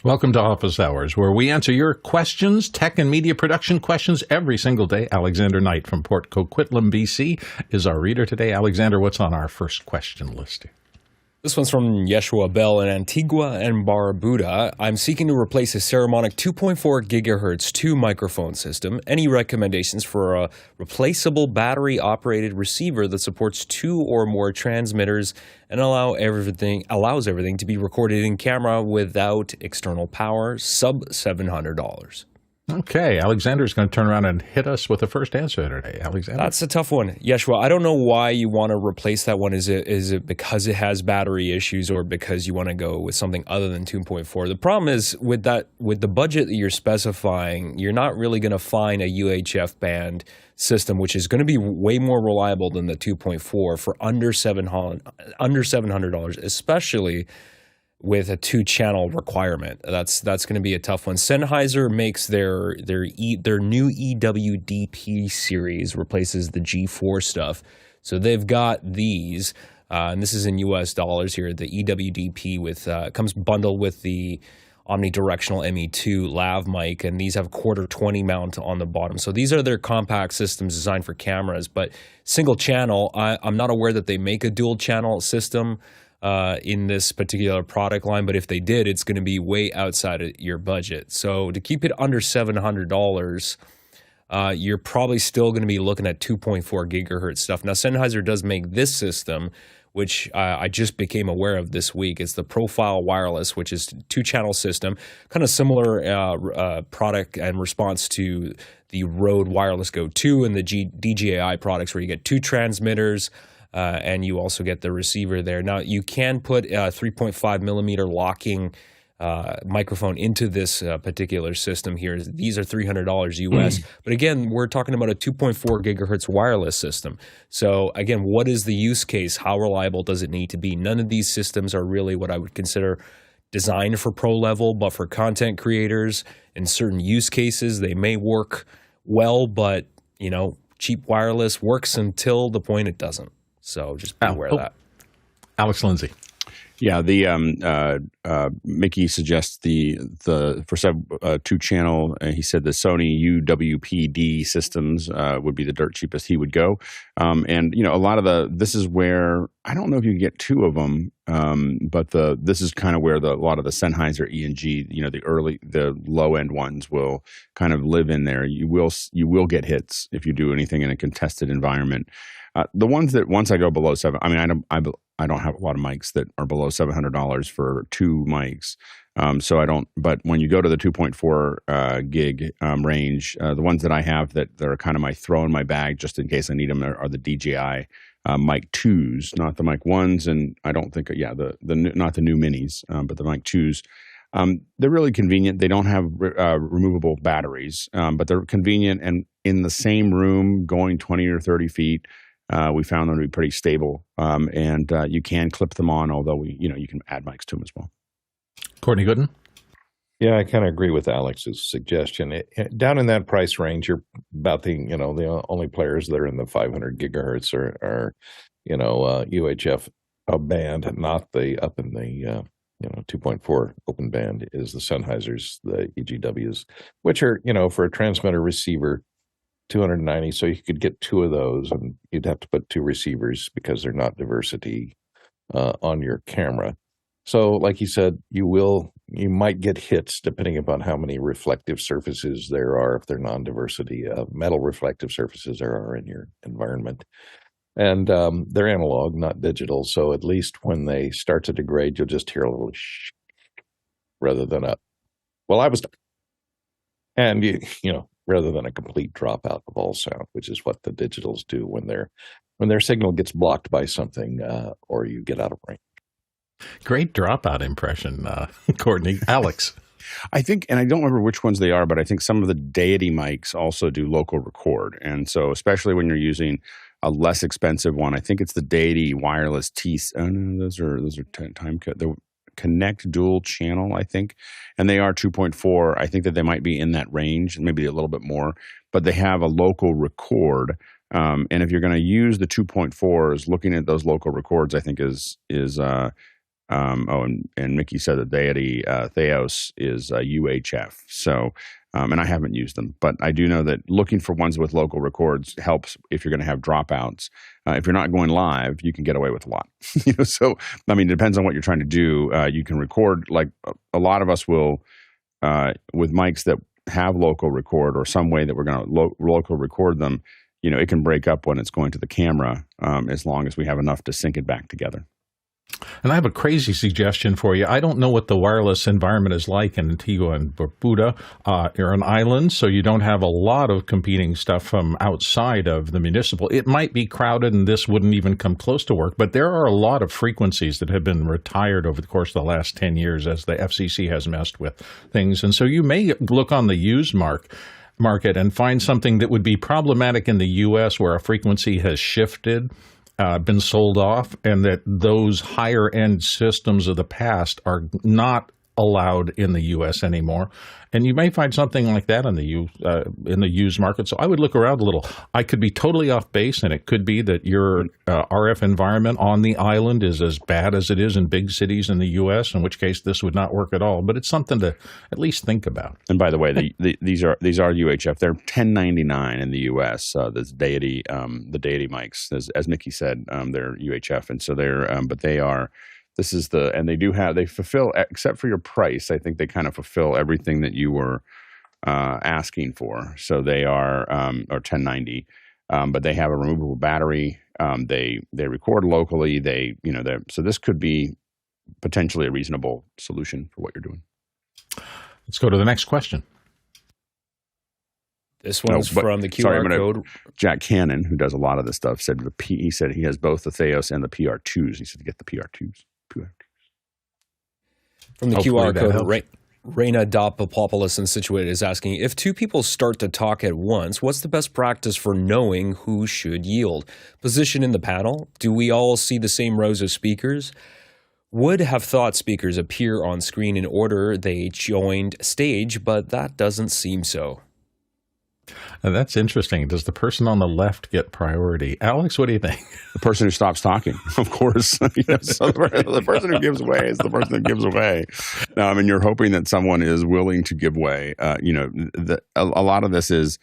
Welcome to Office Hours, where we answer your questions, tech and media production questions every single day. Alexander Knight from Port Coquitlam, BC, is our reader today. Alexander, what's on our first question list? This one's from Yeshua Bell in Antigua and Barbuda. I'm seeking to replace a Saramonic 2.4 gigahertz 2 microphone system. Any recommendations for a replaceable battery-operated receiver that supports 2 or more transmitters and allows everything to be recorded in camera without external power, sub $700? Okay, Alexander's going to turn around and hit us with the first answer today. Alexander? That's a tough one. Yeshua, I don't know why you want to replace that one. Is it because it has battery issues or because you want to go with something other than 2.4? The problem is with the budget that you're specifying, you're not really going to find a UHF band system which is going to be way more reliable than the 2.4 for under $700, especially with a 2-channel requirement. That's going to be a tough one. Sennheiser makes their new EWDP series, replaces the G4 stuff. So they've got these, and this is in US dollars here, the EWDP with comes bundled with the omnidirectional ME2 lav mic, and these have quarter 20 mount on the bottom. So these are their compact systems designed for cameras, but single channel, I'm not aware that they make a dual channel system in this particular product line, but if they did, it's going to be way outside of your budget. So to keep it under $700, you're probably still going to be looking at 2.4 gigahertz stuff. Now, Sennheiser does make this system, which I just became aware of this week. It's the Profile Wireless, which is 2-channel system, kind of similar product and response to the Rode Wireless Go 2 and the DJI products, where you get 2 transmitters, and you also get the receiver there. Now, you can put a 3.5 millimeter locking microphone into this particular system here. These are $300 US. But again, we're talking about a 2.4 gigahertz wireless system. So again, what is the use case? How reliable does it need to be? None of these systems are really what I would consider designed for pro level, but for content creators in certain use cases, they may work well, but cheap wireless works until the point it doesn't. So just be aware of that. Alex Lindsay. Yeah, Mickey suggests the 2-channel. He said the Sony UWPD systems would be the dirt cheapest he would go. And a lot of this is where I don't know if you can get 2 of them, but this is kind of where a lot of the Sennheiser E&G, the low end ones will kind of live in there. You will get hits if you do anything in a contested environment. The ones that once I go below I don't have a lot of mics that are below $700 for 2 mics. So I don't, but when you go to the 2.4 gig range, the ones that I have that are kind of my throw in my bag just in case I need them are the DJI mic 2s, not the mic 1s, and I don't think not the new minis, but the mic 2s. They're really convenient. They don't have removable batteries, but they're convenient, and in the same room going 20 or 30 feet. We found them to be pretty stable, and you can clip them on, although you can add mics to them as well. Courtney Gooden? Yeah, I kind of agree with Alex's suggestion. Down in that price range, you're about the only players that are in the 500 gigahertz are UHF band, not the up in the 2.4 open band is the Sennheisers, the EGWs, which are for a transmitter receiver. 290, so you could get 2 of those, and you'd have to put 2 receivers because they're not diversity on your camera. So, like you said, you might get hits depending upon how many reflective surfaces there are, if they're non-diversity, metal reflective surfaces there are in your environment. And they're analog, not digital, so at least when they start to degrade, you'll just hear a little shh rather than a, well, I was, and rather than a complete dropout of all sound, which is what the digitals do when their signal gets blocked by something or you get out of range. Great dropout impression, Courtney. Alex. I think, and I don't remember which ones they are, but I think some of the Deity mics also do local record. And so especially when you're using a less expensive one, I think it's the Deity wireless those are time cut. The Connect dual channel, I think, and they are 2.4. I think that they might be in that range, maybe a little bit more, but they have a local record. And if you're going to use the 2.4s, looking at those local records, I think is And Mickey said that deity Theos is UHF. So, and I haven't used them, but I do know that looking for ones with local records helps if you're going to have dropouts. If you're not going live, you can get away with a lot. So I mean, it depends on what you're trying to do. You can record, like a lot of us will, with mics that have local record or some way that we're going to local record them. It can break up when it's going to the camera, as long as we have enough to sync it back together. And I have a crazy suggestion for you. I don't know what the wireless environment is like in Antigua and Barbuda. You're an island, so you don't have a lot of competing stuff from outside of the municipal. It might be crowded, and this wouldn't even come close to work, but there are a lot of frequencies that have been retired over the course of the last 10 years as the FCC has messed with things. And so you may look on the used market and find something that would be problematic in the U.S. where a frequency has shifted, been sold off, and that those higher end systems of the past are not allowed in the U.S. anymore. And you may find something like that in the used market. So I would look around a little. I could be totally off base, and it could be that your RF environment on the island is as bad as it is in big cities in the U.S., in which case this would not work at all. But it's something to at least think about. And by the way, these are UHF. They're $10.99 in the U.S. The deity mics, as Mickey said, they're UHF, and so they're but they are. This is and they fulfill, except for your price, I think they kind of fulfill everything that you were asking for. So they are, or 1090, but they have a removable battery. They record locally. So this could be potentially a reasonable solution for what you're doing. Let's go to the next question. This one's from the QR code. Jack Cannon, who does a lot of this stuff, said he said he has both the Theos and the PR2s. He said to get the PR2s. From the QR code, Reina Dopopopoulos in Situated is asking, if two people start to talk at once, what's the best practice for knowing who should yield? Position in the panel? Do we all see the same rows of speakers? Would have thought speakers appear on screen in order they joined stage, but that doesn't seem so. That's interesting. Does the person on the left get priority? Alex, what do you think? The person who stops talking, of course. So the person who gives way is the person who gives away. I mean, you're hoping that someone is willing to give way. A lot of this is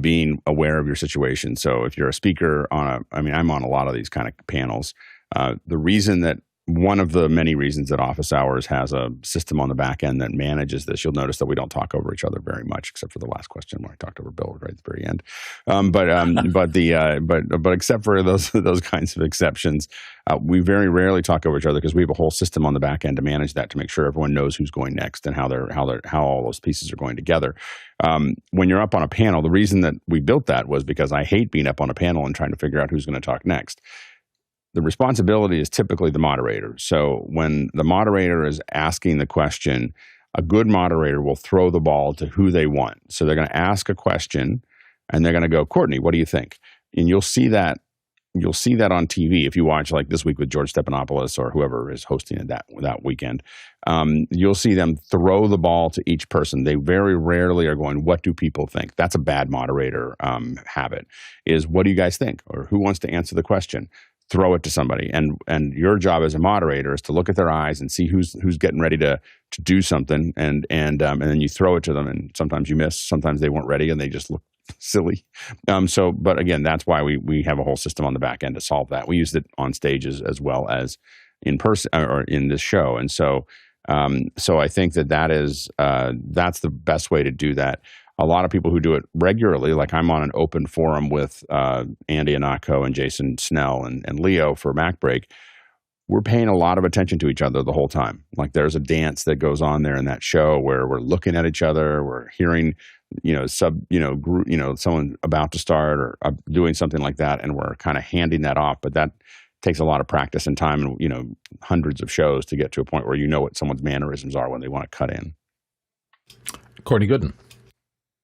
being aware of your situation. So if you're a speaker I'm on a lot of these kind of panels. The reason that one of the many reasons that Office Hours has a system on the back end that manages this, you'll notice that we don't talk over each other very much, except for the last question where I talked over Bill right at the very end. But except for those kinds of exceptions, we very rarely talk over each other because we have a whole system on the back end to manage that, to make sure everyone knows who's going next and how all those pieces are going together. When you're up on a panel, the reason that we built that was because I hate being up on a panel and trying to figure out who's going to talk next. The responsibility is typically the moderator. So when the moderator is asking the question, a good moderator will throw the ball to who they want. So they're going to ask a question and they're going to go, Courtney, what do you think? And you'll see that on TV if you watch, like this week with George Stephanopoulos or whoever is hosting it that weekend. You'll see them throw the ball to each person. They very rarely are going, what do people think? That's a bad moderator habit, is what do you guys think? Or who wants to answer the question? Throw it to somebody, and your job as a moderator is to look at their eyes and see who's getting ready to do something, and then you throw it to them, and sometimes you miss, sometimes they weren't ready and they just look silly. But again, that's why we have a whole system on the back end to solve that. We used it on stages as well as in person or in this show, and so I think that's the best way to do that. A lot of people who do it regularly, like I'm on an open forum with Andy Anako and Jason Snell and Leo for MacBreak, we're paying a lot of attention to each other the whole time. Like there's a dance that goes on there in that show where we're looking at each other, we're hearing, someone about to start or doing something like that, and we're kind of handing that off. But that takes a lot of practice and time and, hundreds of shows to get to a point where you know what someone's mannerisms are when they want to cut in. Courtney Gooden.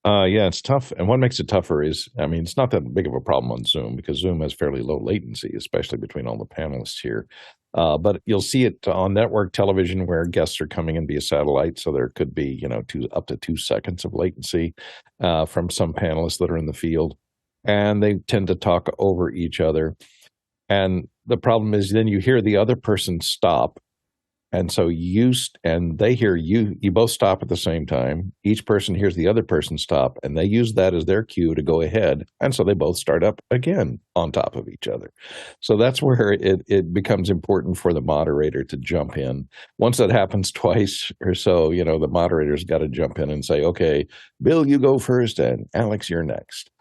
Yeah, it's tough. And what makes it tougher is, it's not that big of a problem on Zoom because Zoom has fairly low latency, especially between all the panelists here. But you'll see it on network television where guests are coming in via satellite. So there could be, up to 2 seconds of latency from some panelists that are in the field. And they tend to talk over each other. And the problem is then you hear the other person stop And so and they hear you both stop at the same time. Each person hears the other person stop, and they use that as their cue to go ahead. And so they both start up again on top of each other. So that's where it becomes important for the moderator to jump in. Once that happens twice or so, the moderator's got to jump in and say, okay, Bill, you go first, and Alex, you're next.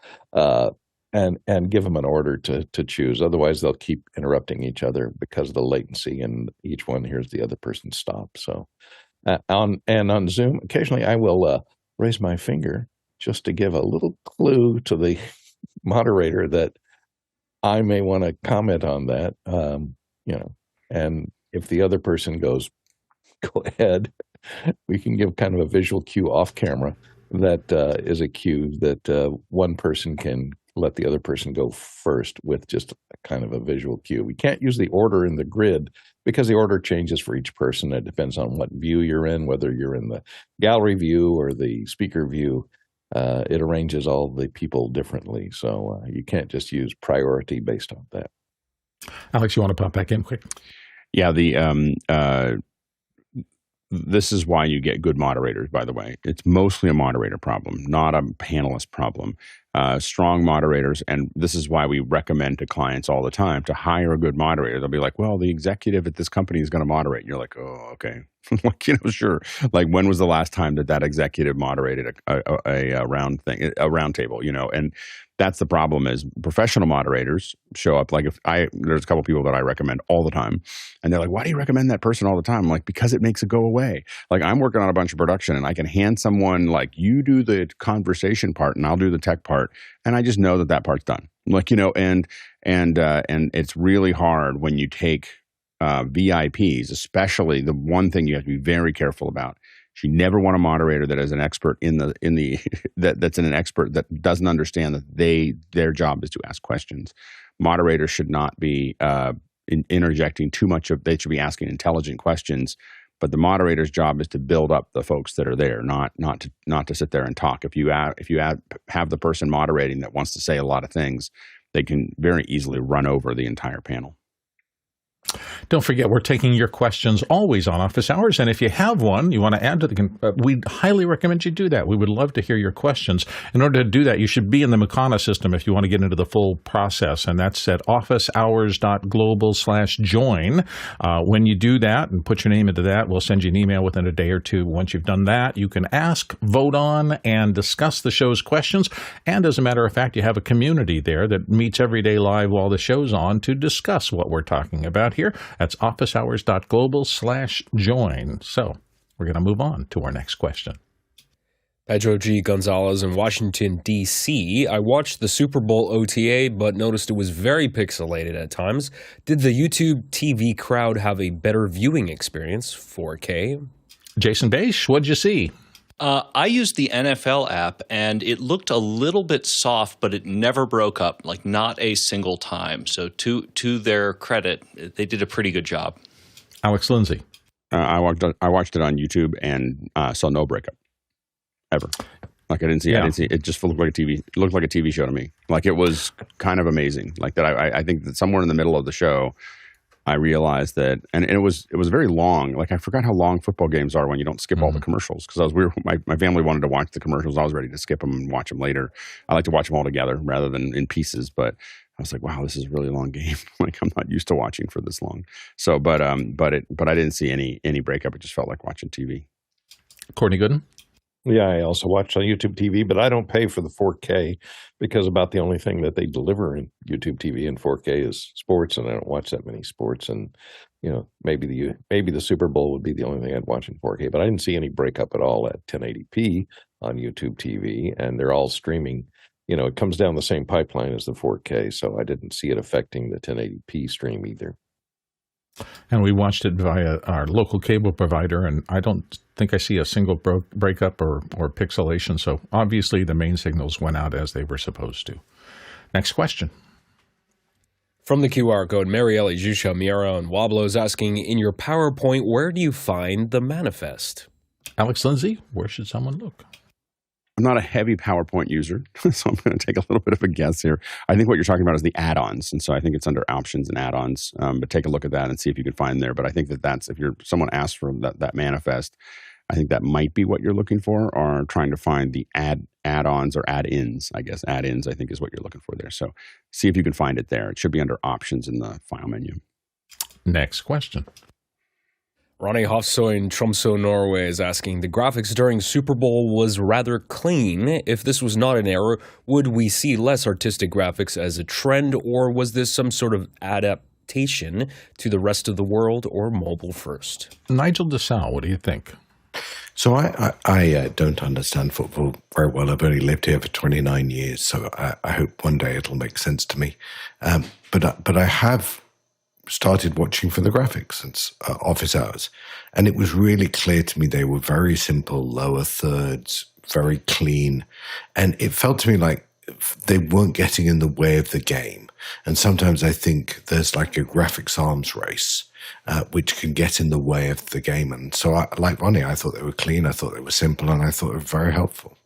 And give them an order to choose. Otherwise, they'll keep interrupting each other because of the latency, and each one hears the other person stop. So, on Zoom, occasionally I will raise my finger just to give a little clue to the moderator that I may want to comment on that. And if the other person goes, go ahead, we can give kind of a visual cue off camera. That is a cue that one person can let the other person go first with just kind of a visual cue. We can't use the order in the grid because the order changes for each person. It depends on what view you're in, whether you're in the gallery view or the speaker view. It arranges all the people differently. So you can't just use priority based on that. Alex, you want to pop back in quick? Yeah, this is why you get good moderators, by the way. It's mostly a moderator problem, not a panelist problem. Strong moderators, and this is why we recommend to clients all the time to hire a good moderator. They'll be like, well, the executive at this company is going to moderate. And you're like, oh, okay. Sure. Like, when was the last time that executive moderated a round table, and that's the problem is professional moderators show up. Like, there's a couple people that I recommend all the time, and they're like, why do you recommend that person all the time? I'm like, because it makes it go away. Like, I'm working on a bunch of production, and I can hand someone, like, you do the conversation part and I'll do the tech part, and I just know that part's done. Like, and it's really hard when you take VIPs, especially. The one thing you have to be very careful about: you never want a moderator that is an expert that's an expert that doesn't understand that their job is to ask questions. Moderators should not be interjecting too much they should be asking intelligent questions. But the moderator's job is to build up the folks that are there, not to sit there and talk. If you have the person moderating that wants to say a lot of things, they can very easily run over the entire panel. Don't forget, we're taking your questions always on office hours. And if you have one you want to add to we highly recommend you do that. We would love to hear your questions. In order to do that, you should be in the Makana system if you want to get into the full process. And that's at officehours.global/join. When you do that and put your name into that, we'll send you an email within a day or two. Once you've done that, you can ask, vote on, and discuss the show's questions. And as a matter of fact, you have a community there that meets every day live while the show's on to discuss what we're talking about here. That's officehours.global/join. So we're going to move on to our next question. Pedro G. Gonzalez in Washington, D.C. I watched the Super Bowl OTA, but noticed it was very pixelated at times. Did the YouTube TV crowd have a better viewing experience, 4K? Jason Bache, what'd you see? I used the NFL app, and it looked a little bit soft, but it never broke up, like not a single time. So to their credit, they did a pretty good job. Alex Lindsay. I watched it on YouTube and saw no breakup ever. Like, I didn't see it. Just looked like a TV. It looked like a TV show to me. Like, it was kind of amazing. Like that. I think that somewhere in the middle of the show, I realized that, and it was very long. Like, I forgot how long football games are when you don't skip all the commercials. Because my family wanted to watch the commercials. I was ready to skip them and watch them later. I like to watch them all together rather than in pieces. But I was like, wow, this is a really long game. Like, I'm not used to watching for this long. So, but I didn't see any breakup. It just felt like watching TV. Courtney Gooden. Yeah, I also watch on YouTube TV, but I don't pay for the 4K because about the only thing that they deliver in YouTube TV and 4K is sports, and I don't watch that many sports. And maybe the Super Bowl would be the only thing I'd watch in 4K, but I didn't see any breakup at all at 1080p on YouTube TV, and they're all streaming. It comes down the same pipeline as the 4K, so I didn't see it affecting the 1080p stream either. And we watched it via our local cable provider, and I don't think I see a single breakup or pixelation. So obviously the main signals went out as they were supposed to. Next question. From the QR code, Marielle Jusha Miera and Wablo is asking, in your PowerPoint, where do you find the manifest? Alex Lindsay, where should someone look? I'm not a heavy PowerPoint user, so I'm going to take a little bit of a guess here. I think what you're talking about is the add-ons, and so I think it's under options and add-ons. But take a look at that and see if you can find there. But I think that's if someone asks for that manifest, I think that might be what you're looking for, or trying to find the add-ons or add-ins. I guess add-ins, I think, is what you're looking for there. So see if you can find it there. It should be under options in the file menu. Next question. Ronny Hofsøy in Tromsø, Norway is asking, the graphics during Super Bowl was rather clean. If this was not an error, would we see less artistic graphics as a trend, or was this some sort of adaptation to the rest of the world, or mobile first? Nigel DeSalle, what do you think? So I don't understand football very well. I've only lived here for 29 years, so I hope one day it'll make sense to me. But I have started watching for the graphics since office hours, and it was really clear to me they were very simple, lower thirds, very clean, and it felt to me like they weren't getting in the way of the game. And sometimes I think there's like a graphics arms race which can get in the way of the game. And so like Ronnie, I thought they were clean, I thought they were simple, and I thought they were very helpful.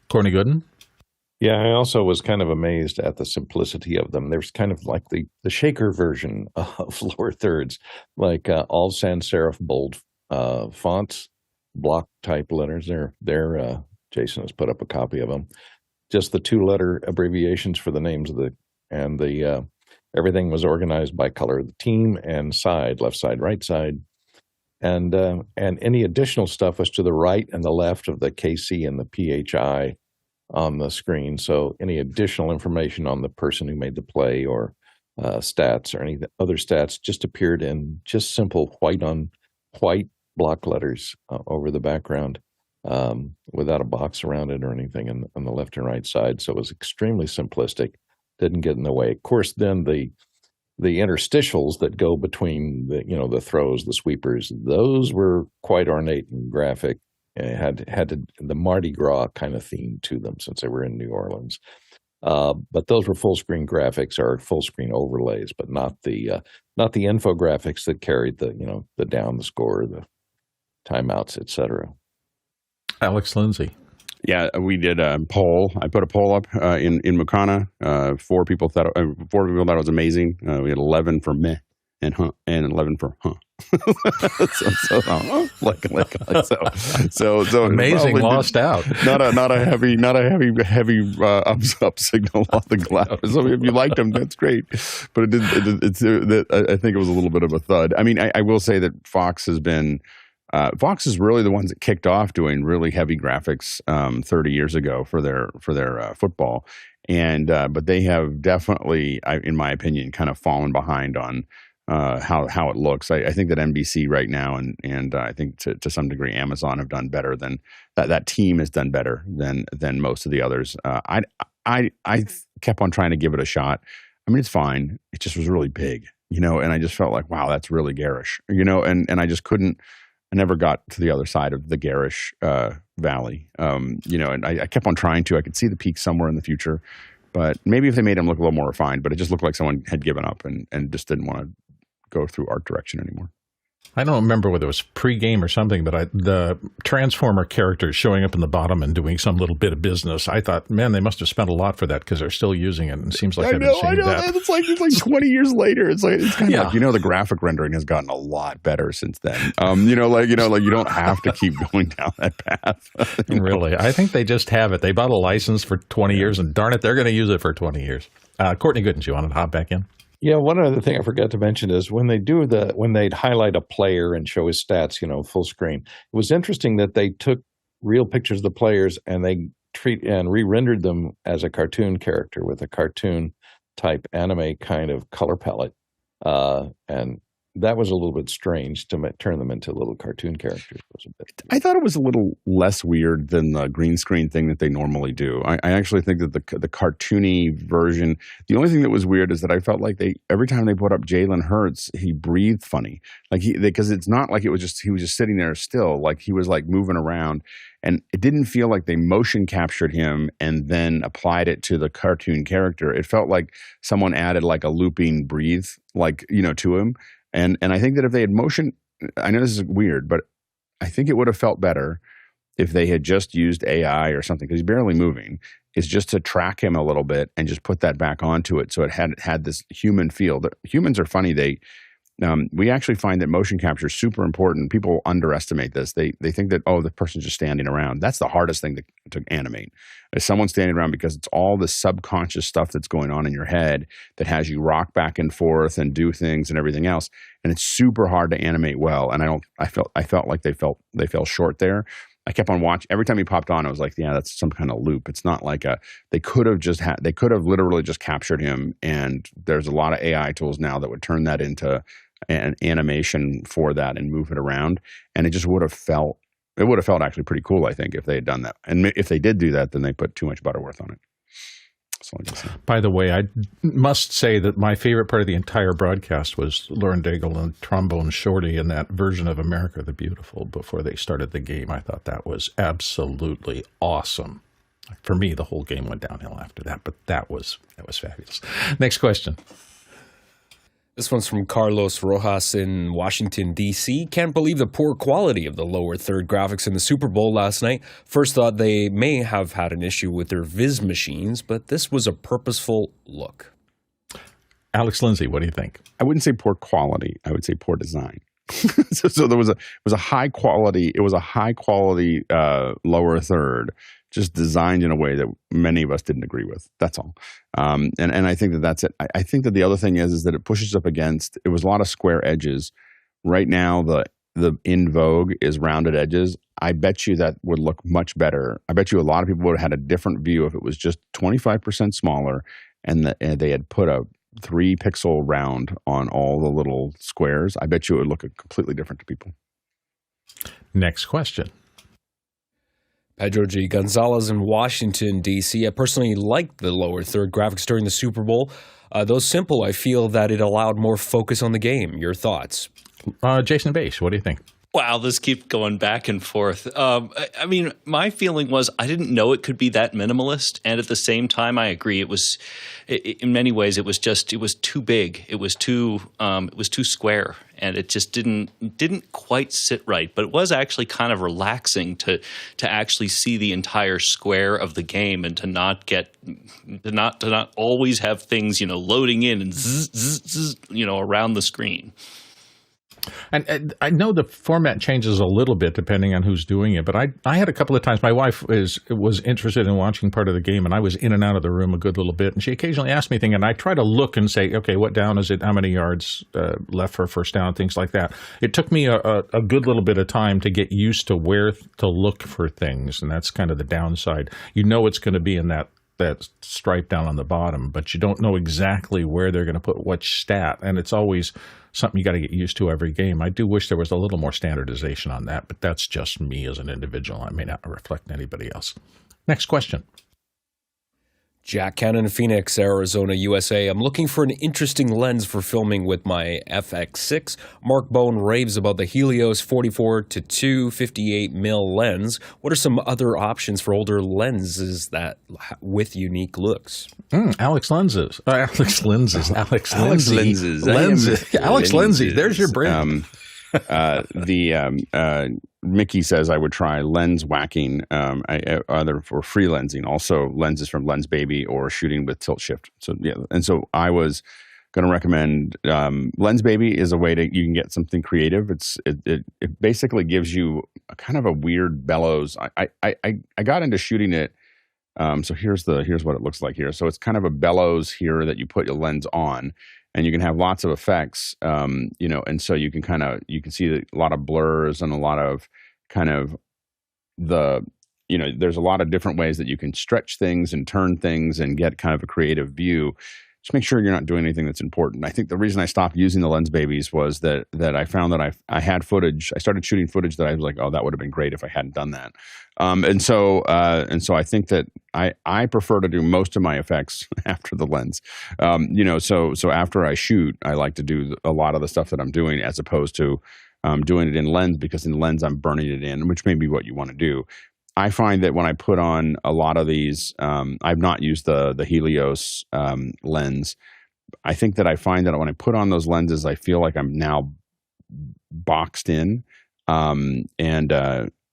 Courtney Gooden? Yeah, I also was kind of amazed at the simplicity of them. There's kind of like the shaker version of lower thirds, like all sans serif bold fonts, block type letters. They're Jason has put up a copy of them. Just the 2-letter abbreviations for the names of the everything was organized by color of the team and side, left side, right side, and any additional stuff was to the right and the left of the KC and the PHI on the screen. So any additional information on the person who made the play or stats or any other stats just appeared in just simple white on white block letters over the background without a box around it or anything on the left and right side. So it was extremely simplistic, didn't get in the way. Of course, then the interstitials that go between the throws, the sweepers, those were quite ornate and graphic. Had the Mardi Gras kind of theme to them since they were in New Orleans. But those were full screen graphics or full screen overlays, but not the infographics that carried the down, the score, the timeouts, etc. Alex Lindsay. Yeah, we did a poll. I put a poll up in Mukana. 4 people thought it was amazing. We had 11 for meh and 11 for huh. so amazing, lost out. Not a heavy up signal on the glass. So if you liked them, that's great. But I think it was a little bit of a thud. I mean, I will say that Fox is really the ones that kicked off doing really heavy graphics 30 years ago for their football, and but they have definitely, in my opinion, kind of fallen behind on how it looks. I think that NBC right now and I think to some degree Amazon have done better than that team has done better than most of the others. I kept on trying to give it a shot. I mean, it's fine. It just was really big, and I just felt like, wow, that's really garish, and I just couldn't. I never got to the other side of the garish valley, and I kept on trying to. I could see the peak somewhere in the future, but maybe if they made them look a little more refined, but it just looked like someone had given up and just didn't want to go through art direction anymore. I don't remember whether it was pre-game or something, but the Transformer characters showing up in the bottom and doing some little bit of business, I thought, man, they must have spent a lot for that because they're still using it. And it seems like I haven't seen that. It's like 20 years later. It's kind of like, the graphic rendering has gotten a lot better since then. You don't have to keep going down that path. Really, I think they just have it. They bought a license for 20 years, and darn it, they're going to use it for 20 years. Courtney Gooden, you wanted to hop back in? Yeah, one other thing I forgot to mention is when they'd highlight a player and show his stats, full screen. It was interesting that they took real pictures of the players and they re-rendered them as a cartoon character with a cartoon type anime kind of color palette, and that was a little bit strange to turn them into little cartoon characters. I thought it was a little less weird than the green screen thing that they normally do. I actually think that the cartoony version, the only thing that was weird is that I felt like every time they put up Jalen Hurts, he breathed funny. Because it's not like he was just sitting there still, like he was like moving around. And it didn't feel like they motion captured him and then applied it to the cartoon character. It felt like someone added like a looping breathe, to him. And I think that if they had motion, I know this is weird, but I think it would have felt better if they had just used AI or something, because he's barely moving, is just to track him a little bit and just put that back onto it so it had this human feel. Humans are funny. We actually find that motion capture is super important. People underestimate this. They think that, oh, the person's just standing around. That's the hardest thing to animate, is someone standing around, because it's all the subconscious stuff that's going on in your head that has you rock back and forth and do things and everything else. And it's super hard to animate well. And I felt like they fell short there. I kept on watching. Every time he popped on, I was like, yeah, that's some kind of loop. It's not like they could have literally just captured him. And there's a lot of AI tools now that would turn that into an animation for that and move it around. And it just would have felt actually pretty cool, I think, if they had done that. And if they did do that, then they put too much Butterworth on it. That's all I can say. By the way, I must say that my favorite part of the entire broadcast was Lauren Daigle and Trombone Shorty in that version of America the Beautiful before they started the game. I thought that was absolutely awesome. For me, the whole game went downhill after that, but that was fabulous. Next question. This one's from Carlos Rojas in Washington, D.C. Can't believe the poor quality of the lower third graphics in the Super Bowl last night. First thought they may have had an issue with their Viz machines, but this was a purposeful look. Alex Lindsay, what do you think? I wouldn't say poor quality. I would say poor design. so there was a high quality. It was a high quality lower third, just designed in a way that many of us didn't agree with. That's all. And I think that's it. I think that the other thing is that it pushes up against. It was a lot of square edges. Right now, the in vogue is rounded edges. I bet you that would look much better. I bet you a lot of people would have had a different view if it was just 25% smaller and they had put a 3-pixel round on all the little squares. I bet you it would look completely different to people. Next question. Pedro G. Gonzalez in Washington, D.C. I personally liked the lower third graphics during the Super Bowl. Though simple, I feel that it allowed more focus on the game. Your thoughts? Jason Bass, what do you think? Wow, this keeps going back and forth. I mean, my feeling was I didn't know it could be that minimalist, and at the same time, I agree. It was, in many ways, it was too big. It was too square, and it just didn't quite sit right. But it was actually kind of relaxing to actually see the entire square of the game, and to not always have things loading in and zzz, zzz, zzz, around the screen. And I know the format changes a little bit depending on who's doing it, but I had a couple of times, my wife was interested in watching part of the game, and I was in and out of the room a good little bit, and she occasionally asked me things, and I try to look and say, okay, what down is it? How many yards left for first down? Things like that. It took me a good little bit of time to get used to where to look for things, and that's kind of the downside. It's going to be in that stripe down on the bottom, but you don't know exactly where they're going to put which stat, and it's always something you got to get used to every game. I do wish there was a little more standardization on that, but that's just me as an individual. I may not reflect anybody else. Next question. Jack Cannon, Phoenix, Arizona, USA. I'm looking for an interesting lens for filming with my FX6. Mark Bone raves about the Helios 44-2 58mm lens. What are some other options for older lenses that with unique looks? Alex Lenses. Alex Lenses. Alex Lindsay. Lenses. Alex Lindsay. There's your brand. Mickey says I would try lens whacking, either for free lensing, also lenses from Lens Baby, or shooting with tilt shift. So yeah, and so I was going to recommend Lens Baby is a way you can get something creative. It basically gives you a kind of a weird bellows. I got into shooting it. So here's what it looks like here. So it's kind of a bellows here that you put your lens on. And you can have lots of effects, and so you can see a lot of blurs and a lot of kind of there's a lot of different ways that you can stretch things and turn things and get kind of a creative view. Just make sure you're not doing anything that's important. I think the reason I stopped using the Lens Babies was that I found that I had footage. I started shooting footage that I was like, oh, that would have been great if I hadn't done that. And so I think that I prefer to do most of my effects after the lens. So after I shoot, I like to do a lot of the stuff that I'm doing as opposed to doing it in lens, because in lens I'm burning it in, which may be what you want to do. I find that when I put on a lot of these, I've not used the Helios lens. I think that I find that when I put on those lenses, I feel like I'm now boxed in. And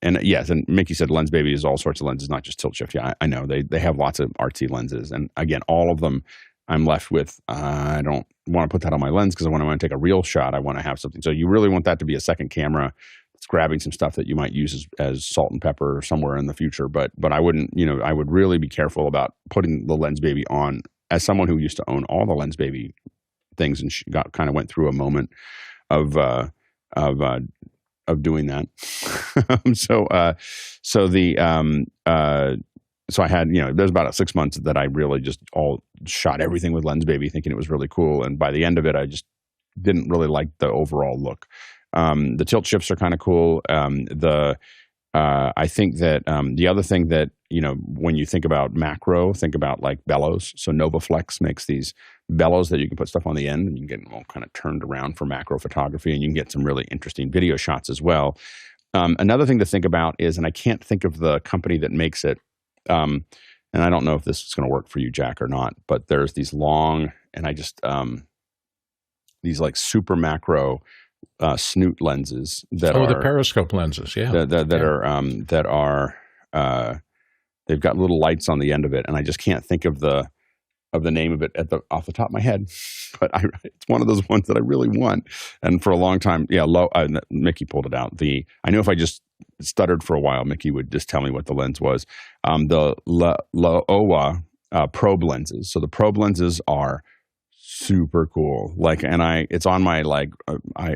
and yes, and Mickey said Lens Baby is all sorts of lenses, not just tilt shift. Yeah, I know they have lots of artsy lenses, and again, all of them I'm left with. I don't want to put that on my lens because when I want to take a real shot, I want to have something. So you really want that to be a second camera. It's grabbing some stuff that you might use as salt and pepper somewhere in the future, but I wouldn't. I would really be careful about putting the Lens Baby on. As someone who used to own all the Lens Baby things and kind of went through a moment of doing that. So I had, there's about 6 months that I really just all shot everything with Lens Baby, thinking it was really cool. And by the end of it, I just didn't really like the overall look. The tilt shifts are kind of cool. I think that the other thing that, when you think about macro, think about like bellows. So NovaFlex makes these bellows that you can put stuff on the end and you can get them all kind of turned around for macro photography, and you can get some really interesting video shots as well. Another thing to think about is, and I can't think of the company that makes it, and I don't know if this is going to work for you, Jack, or not, but there's these long, and I just, these like super macro snoot lenses that are the periscope lenses, yeah, that are they've got little lights on the end of it, and I just can't think of the name of it off the top of my head, but it's one of those ones that I really want. And for a long time, Mickey pulled it out. I knew if I just stuttered for a while, Mickey would just tell me what the lens was. The Laowa probe lenses. So the probe lenses are super cool. It's on my I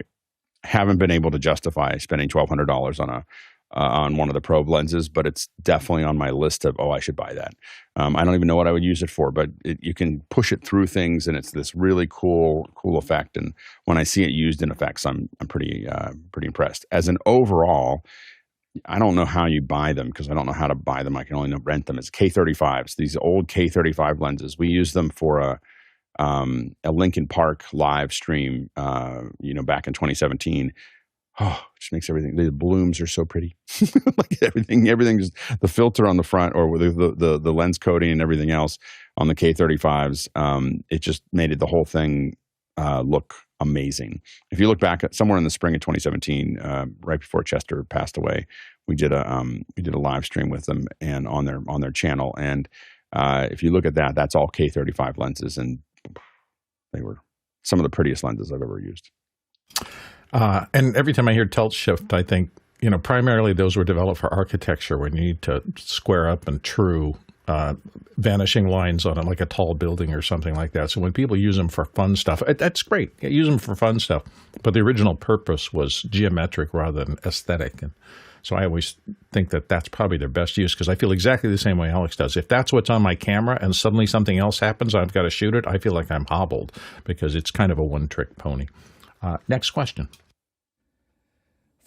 haven't been able to justify spending $1,200 on one of the probe lenses, but it's definitely on my list of, I should buy that. I don't even know what I would use it for, but you can push it through things, and it's this really cool effect. And when I see it used in effects, I'm pretty impressed. As an overall, I don't know how you buy them because I don't know how to buy them. I can only rent them as K35s. These old K35 lenses, we use them for a Linkin Park live stream, back in 2017. Oh, it just makes everything. The blooms are so pretty. everything just the filter on the front, or the lens coating and everything else on the K35s. It just made the whole thing look amazing. If you look back at somewhere in the spring of 2017, right before Chester passed away, we did a live stream with them and on their channel. And if you look at that, that's all K35 lenses, and they were some of the prettiest lenses I've ever used. And every time I hear tilt shift, I think, primarily those were developed for architecture when you need to square up and true vanishing lines on it, like a tall building or something like that. So when people use them for fun stuff, that's great. Use them for fun stuff. But the original purpose was geometric rather than aesthetic. And so I always think that that's probably their best use, because I feel exactly the same way Alex does. If that's what's on my camera and suddenly something else happens, I've got to shoot it, I feel like I'm hobbled, because it's kind of a one-trick pony. Next question.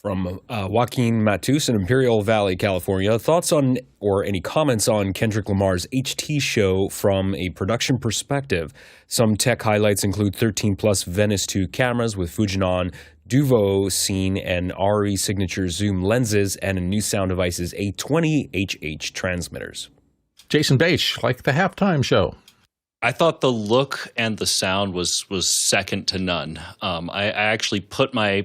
From Joaquin Matus in Imperial Valley, California. Thoughts on or any comments on Kendrick Lamar's HT show from a production perspective? Some tech highlights include 13-plus Venice 2 cameras with Fujinon, Duvo, Cine, and ARRI signature zoom lenses, and a new Sound Devices A20-HH transmitters. Jason Bache, like the halftime show. I thought the look and the sound was second to none. I actually put my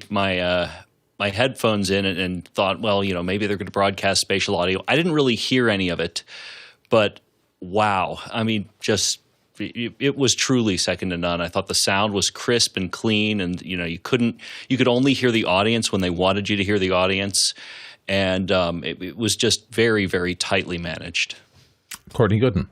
headphones in and thought, well, maybe they're going to broadcast spatial audio. I didn't really hear any of it, but wow. I mean, it was truly second to none. I thought the sound was crisp and clean, and you could only hear the audience when they wanted you to hear the audience, and it was just very, very tightly managed. Courtney Gooden.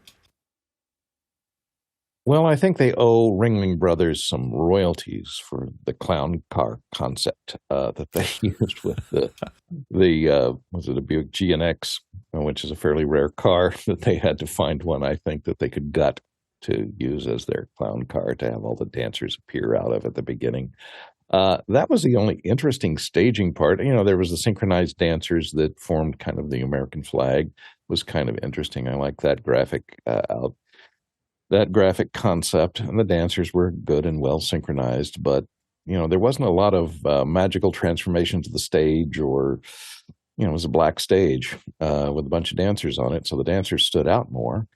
Well, I think they owe Ringling Brothers some royalties for the clown car concept that they used with was it a Buick GNX, which is a fairly rare car, that they had to find one, I think, that they could gut to use as their clown car to have all the dancers appear out of at the beginning. That was the only interesting staging part. There was the synchronized dancers that formed kind of the American flag. It was kind of interesting. I like that graphic that graphic concept, and the dancers were good and well synchronized, but there wasn't a lot of magical transformation to the stage, or it was a black stage with a bunch of dancers on it, so the dancers stood out more.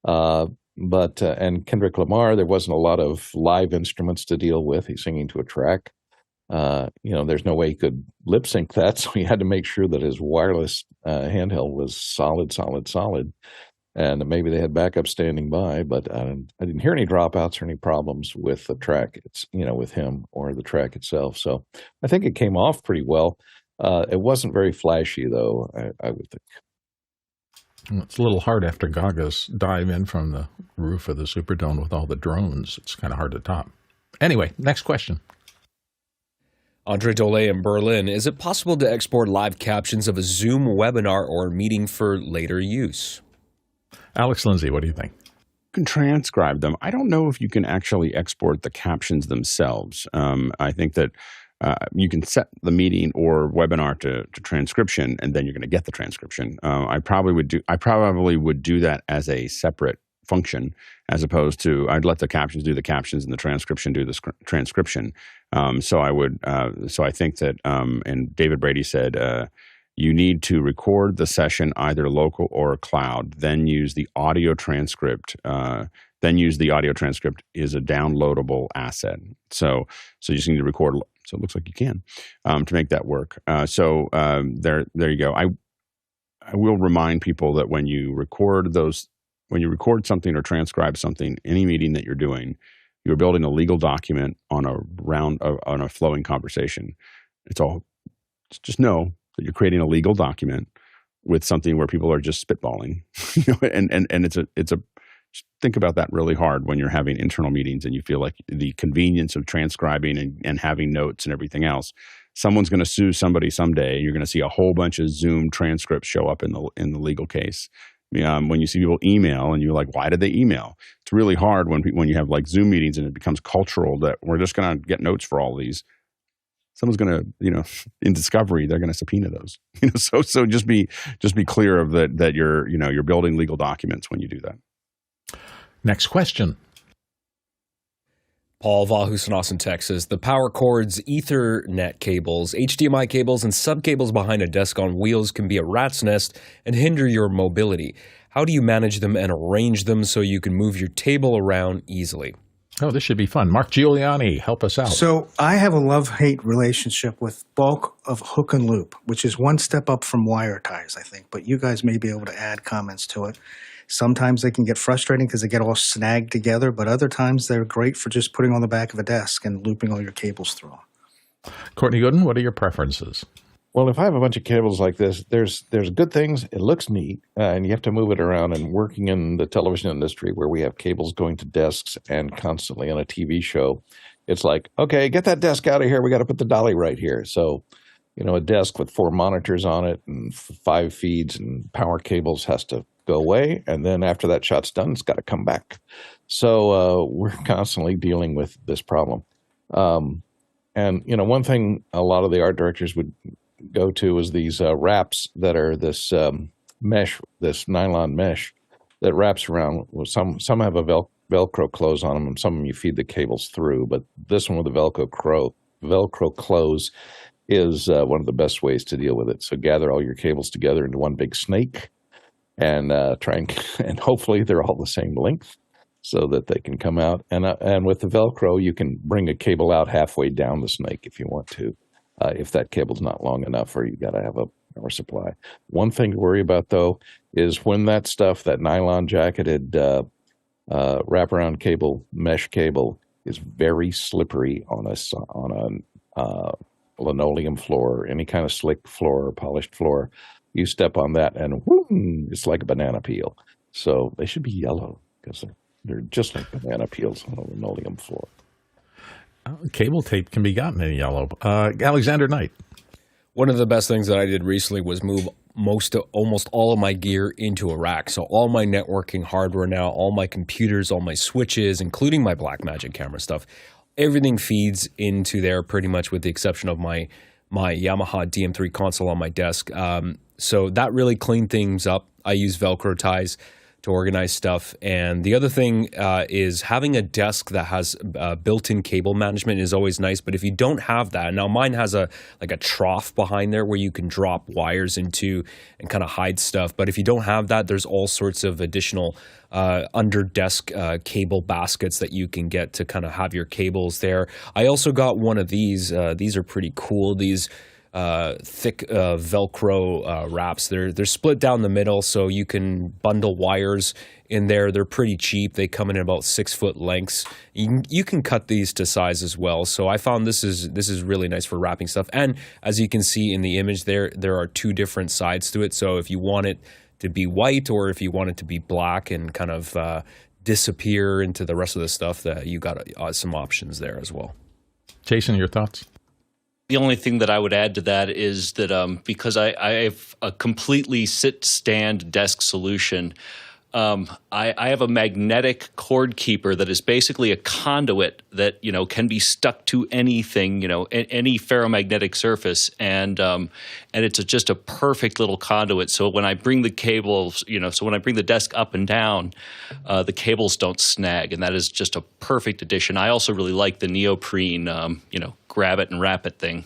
And Kendrick Lamar, there wasn't a lot of live instruments to deal with. He's singing to a track. there's no way he could lip sync that, so he had to make sure that his wireless handheld was solid. And maybe they had backup standing by, but I didn't hear any dropouts or any problems with the track, with him or the track itself. So I think it came off pretty well. It wasn't very flashy, though, I would think. It's a little hard after Gaga's dive in from the roof of the Superdome with all the drones. It's kind of hard to top. Anyway, next question. Andre Dole in Berlin. Is it possible to export live captions of a Zoom webinar or meeting for later use? Alex Lindsay, what do you think? You can transcribe them. I don't know if you can actually export the captions themselves. I think that you can set the meeting or webinar to transcription, and then you're going to get the transcription. I probably would do that as a separate function, as opposed to I'd let the captions do the captions and the transcription do the transcription. So I think that, and David Brady said, you need to record the session either local or cloud, then use the audio transcript. Is a downloadable asset. So you just need to record. So it looks like you can to make that work. There you go. I will remind people that when you record something or transcribe something, any meeting that you're doing, you're building a legal document on a flowing conversation. Just know that you're creating a legal document with something where people are just spitballing, and just think about that really hard when you're having internal meetings and you feel like the convenience of transcribing and having notes and everything else. Someone's going to sue somebody someday. You're going to see a whole bunch of Zoom transcripts show up in the legal case. When you see people email and you're like, why did they email? It's really hard when you have like Zoom meetings and it becomes cultural that we're just going to get notes for all of these. Someone's going to, in discovery, they're going to subpoena those. So just be clear of that you're building legal documents when you do that. Next question. Paul Vahus in Austin, Texas. The power cords, Ethernet cables, HDMI cables, and subcables behind a desk on wheels can be a rat's nest and hinder your mobility. How do you manage them and arrange them so you can move your table around easily? Oh, this should be fun. Mark Giuliani, help us out. So I have a love-hate relationship with bulk of hook and loop, which is one step up from wire ties, I think. But you guys may be able to add comments to it. Sometimes they can get frustrating because they get all snagged together, but other times they're great for just putting on the back of a desk and looping all your cables through. Courtney Gooden, what are your preferences? Well, if I have a bunch of cables like this, there's good things. It looks neat, and you have to move it around. And working in the television industry where we have cables going to desks and constantly on a TV show, it's like, okay, get that desk out of here. We got to put the dolly right here. So, a desk with 4 monitors on it and 5 feeds and power cables has to go away. And then after that shot's done, it's got to come back. So we're constantly dealing with this problem. And one thing a lot of the art directors would go to is these wraps that are this mesh, this nylon mesh that wraps around. Well, some have a Velcro close on them, and some of them you feed the cables through. But this one with the Velcro close is one of the best ways to deal with it. So gather all your cables together into one big snake, and and hopefully they're all the same length so that they can come out. And with the Velcro, you can bring a cable out halfway down the snake if you want to. If that cable's not long enough, or you got to have a power supply. One thing to worry about, though, is when that nylon jacketed wraparound cable, mesh cable, is very slippery on a linoleum floor, any kind of slick floor or polished floor. You step on that, and whoom, it's like a banana peel. So they should be yellow because they're just like banana peels on a linoleum floor. Cable tape can be gotten in yellow. Alexander Knight. One of the best things that I did recently was move almost all of my gear into a rack. So all my networking hardware now, all my computers, all my switches, including my Blackmagic camera stuff, everything feeds into there pretty much with the exception of my Yamaha DM3 console on my desk. So that really cleaned things up. I use Velcro ties to organize stuff. And the other thing is having a desk that has built-in cable management is always nice. But if you don't have that, now mine has a trough behind there where you can drop wires into and kind of hide stuff. But if you don't have that, there's all sorts of additional under desk cable baskets that you can get to kind of have your cables there. I also got one of these. These are pretty cool. These thick Velcro wraps. They're split down the middle, so you can bundle wires in there. They're pretty cheap. They come in about 6-foot lengths. You can cut these to size as well. So I found this is really nice for wrapping stuff. And as you can see in the image, there are 2 different sides to it. So if you want it to be white, or if you want it to be black and kind of disappear into the rest of the stuff, that you got some options there as well. Jason, your thoughts? The only thing that I would add to that is that because I have a completely sit-stand desk solution, I have a magnetic cord keeper that is basically a conduit that can be stuck to anything, any ferromagnetic surface, and it's just a perfect little conduit. So when I bring the cables, so when I bring the desk up and down, the cables don't snag, and that is just a perfect addition. I also really like the neoprene, grab it and wrap it thing.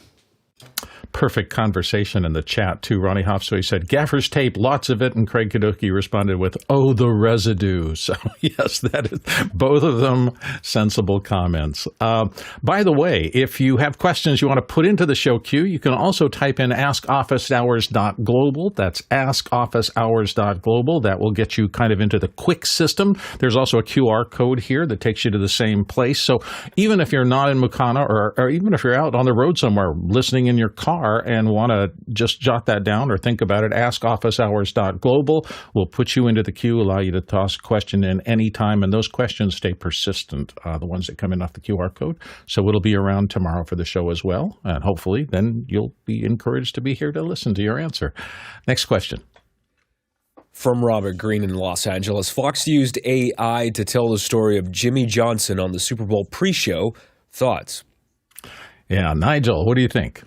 Perfect conversation in the chat, too. Ronnie Hofsway said, gaffer's tape, lots of it. And Craig Kaduki responded with, oh, the residue. So, yes, that is both of them sensible comments. By the way, if you have questions you want to put into the show queue, you can also type in askofficehours.global. That's askofficehours.global. That will get you kind of into the quick system. There's also a QR code here that takes you to the same place. So even if you're not in Mukana, or even if you're out on the road somewhere listening in your car, and want to just jot that down or think about it, askofficehours.global will put you into the queue, allow you to toss a question in anytime, and those questions stay persistent, the ones that come in off the QR code. So it'll be around tomorrow for the show as well, and hopefully then you'll be encouraged to be here to listen to your answer. Next question. From Robert Green in Los Angeles, Fox used AI to tell the story of Jimmy Johnson on the Super Bowl pre-show. Thoughts? Yeah, Nigel, what do you think?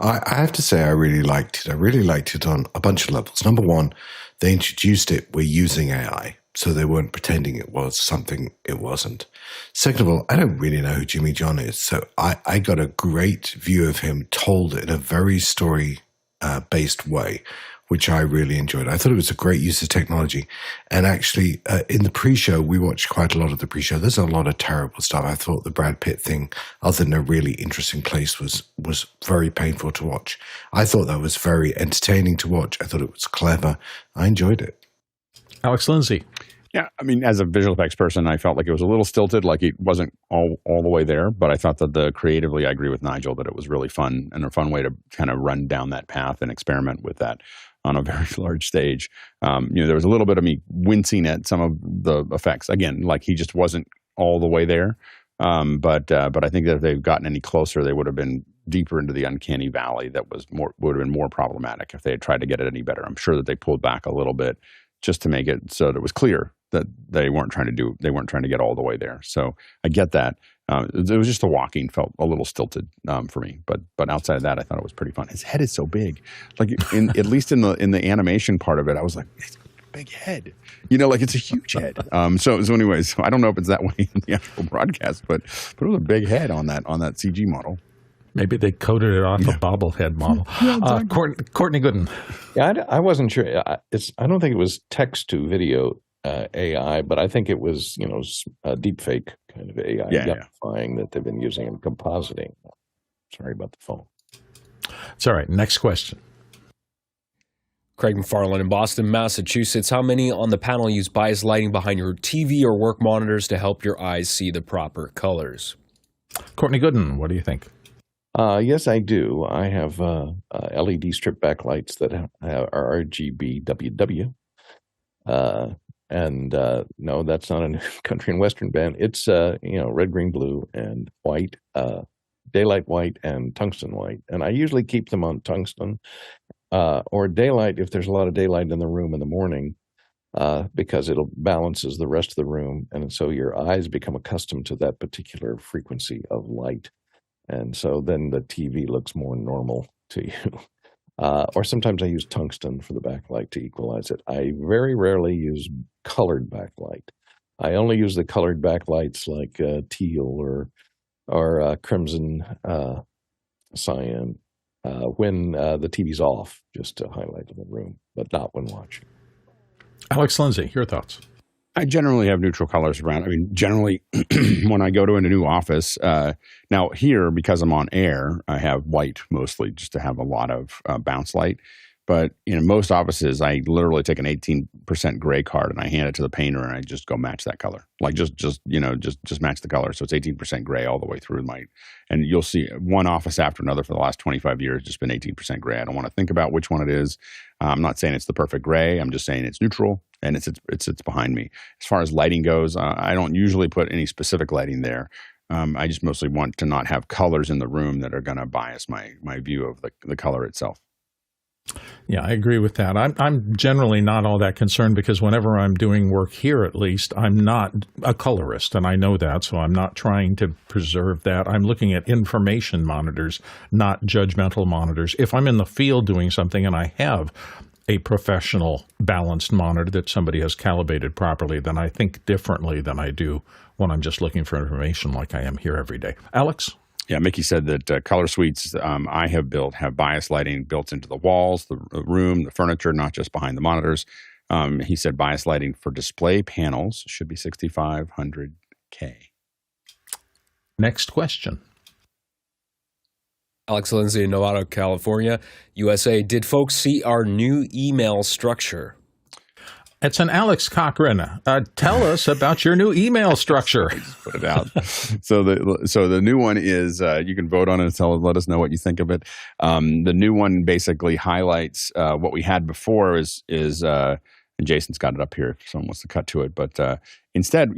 I have to say I really liked it. I really liked it on a bunch of levels. Number one, they introduced it. We're using AI, so they weren't pretending it was something it wasn't. Second of all, I don't really know who Jimmy John is, so I got a great view of him told in a very story-based way, which I really enjoyed. I thought it was a great use of technology. And actually, in the pre-show, we watched quite a lot of the pre-show. There's a lot of terrible stuff. I thought the Brad Pitt thing, other than a really interesting place, was very painful to watch. I thought that was very entertaining to watch. I thought it was clever. I enjoyed it. Alex Lindsay. Yeah, I mean, as a visual effects person, I felt like it was a little stilted, like it wasn't all the way there. But I thought that creatively, I agree with Nigel that it was really fun and a fun way to kind of run down that path and experiment with that on a very large stage. There was a little bit of me wincing at some of the effects. Again, like he just wasn't all the way there. But I think that if they've gotten any closer, they would have been deeper into the uncanny valley. That would have been more problematic if they had tried to get it any better. I'm sure that they pulled back a little bit just to make it so that it was clear that they weren't trying to get all the way there. So I get that. It was just the walking felt a little stilted for me, but outside of that, I thought it was pretty fun. His head is so big, like at least in the animation part of it, I was like, it's a big head, like it's a huge head. So anyways, I don't know if it's that way in the actual broadcast, but it was a big head on that CG model. Maybe they coded it off a bobblehead model. Courtney Gooden. Yeah, I wasn't sure. I don't think it was text to video AI, but I think it was, a deep fake kind of AI amplifying that they've been using in compositing. Sorry about the phone. It's all right. Next question. Craig McFarland in Boston, Massachusetts. How many on the panel use bias lighting behind your TV or work monitors to help your eyes see the proper colors? Courtney Gooden, what do you think? Yes, I do. I have LED strip backlights that are RGB WW. And no, that's not a country and western band. It's red, green, blue, and white, daylight white, and tungsten white. And I usually keep them on tungsten or daylight if there's a lot of daylight in the room in the morning, because it'll balances the rest of the room, and so your eyes become accustomed to that particular frequency of light, and so then the TV looks more normal to you. Or sometimes I use tungsten for the backlight to equalize it. I very rarely use colored backlight. I only use the colored backlights like teal or crimson, cyan when the TV's off, just to highlight in the room, but not when watching. Alex Lindsay, your thoughts? I generally have neutral colors around. I mean, generally, when I go to a new office, now here, because I'm on air, I have white mostly just to have a lot of bounce light. But in most offices, I literally take an 18% gray card and I hand it to the painter and I just go match that color. Like just match the color. So it's 18% gray all the way through and you'll see one office after another for the last 25 years, just been 18% gray. I don't want to think about which one it is. I'm not saying it's the perfect gray. I'm just saying it's neutral and it's behind me. As far as lighting goes, I don't usually put any specific lighting there. I just mostly want to not have colors in the room that are going to bias my view of the color itself. Yeah, I agree with that. I'm generally not all that concerned because whenever I'm doing work here, at least, I'm not a colorist, and I know that, so I'm not trying to preserve that. I'm looking at information monitors, not judgmental monitors. If I'm in the field doing something and I have a professional balanced monitor that somebody has calibrated properly, then I think differently than I do when I'm just looking for information like I am here every day. Alex? Yeah, Mickey said that color suites I have built have bias lighting built into the walls, the room, the furniture, not just behind the monitors. He said bias lighting for display panels should be 6,500K. Next question. Alex Lindsay in Novato, California, USA. Did folks see our new email structure? It's an Alex Cochran. Tell us about your new email structure. Just put it out. So the new one is you can vote on it and let us know what you think of it. The new one basically highlights what we had before is and Jason's got it up here if someone wants to cut to it. But instead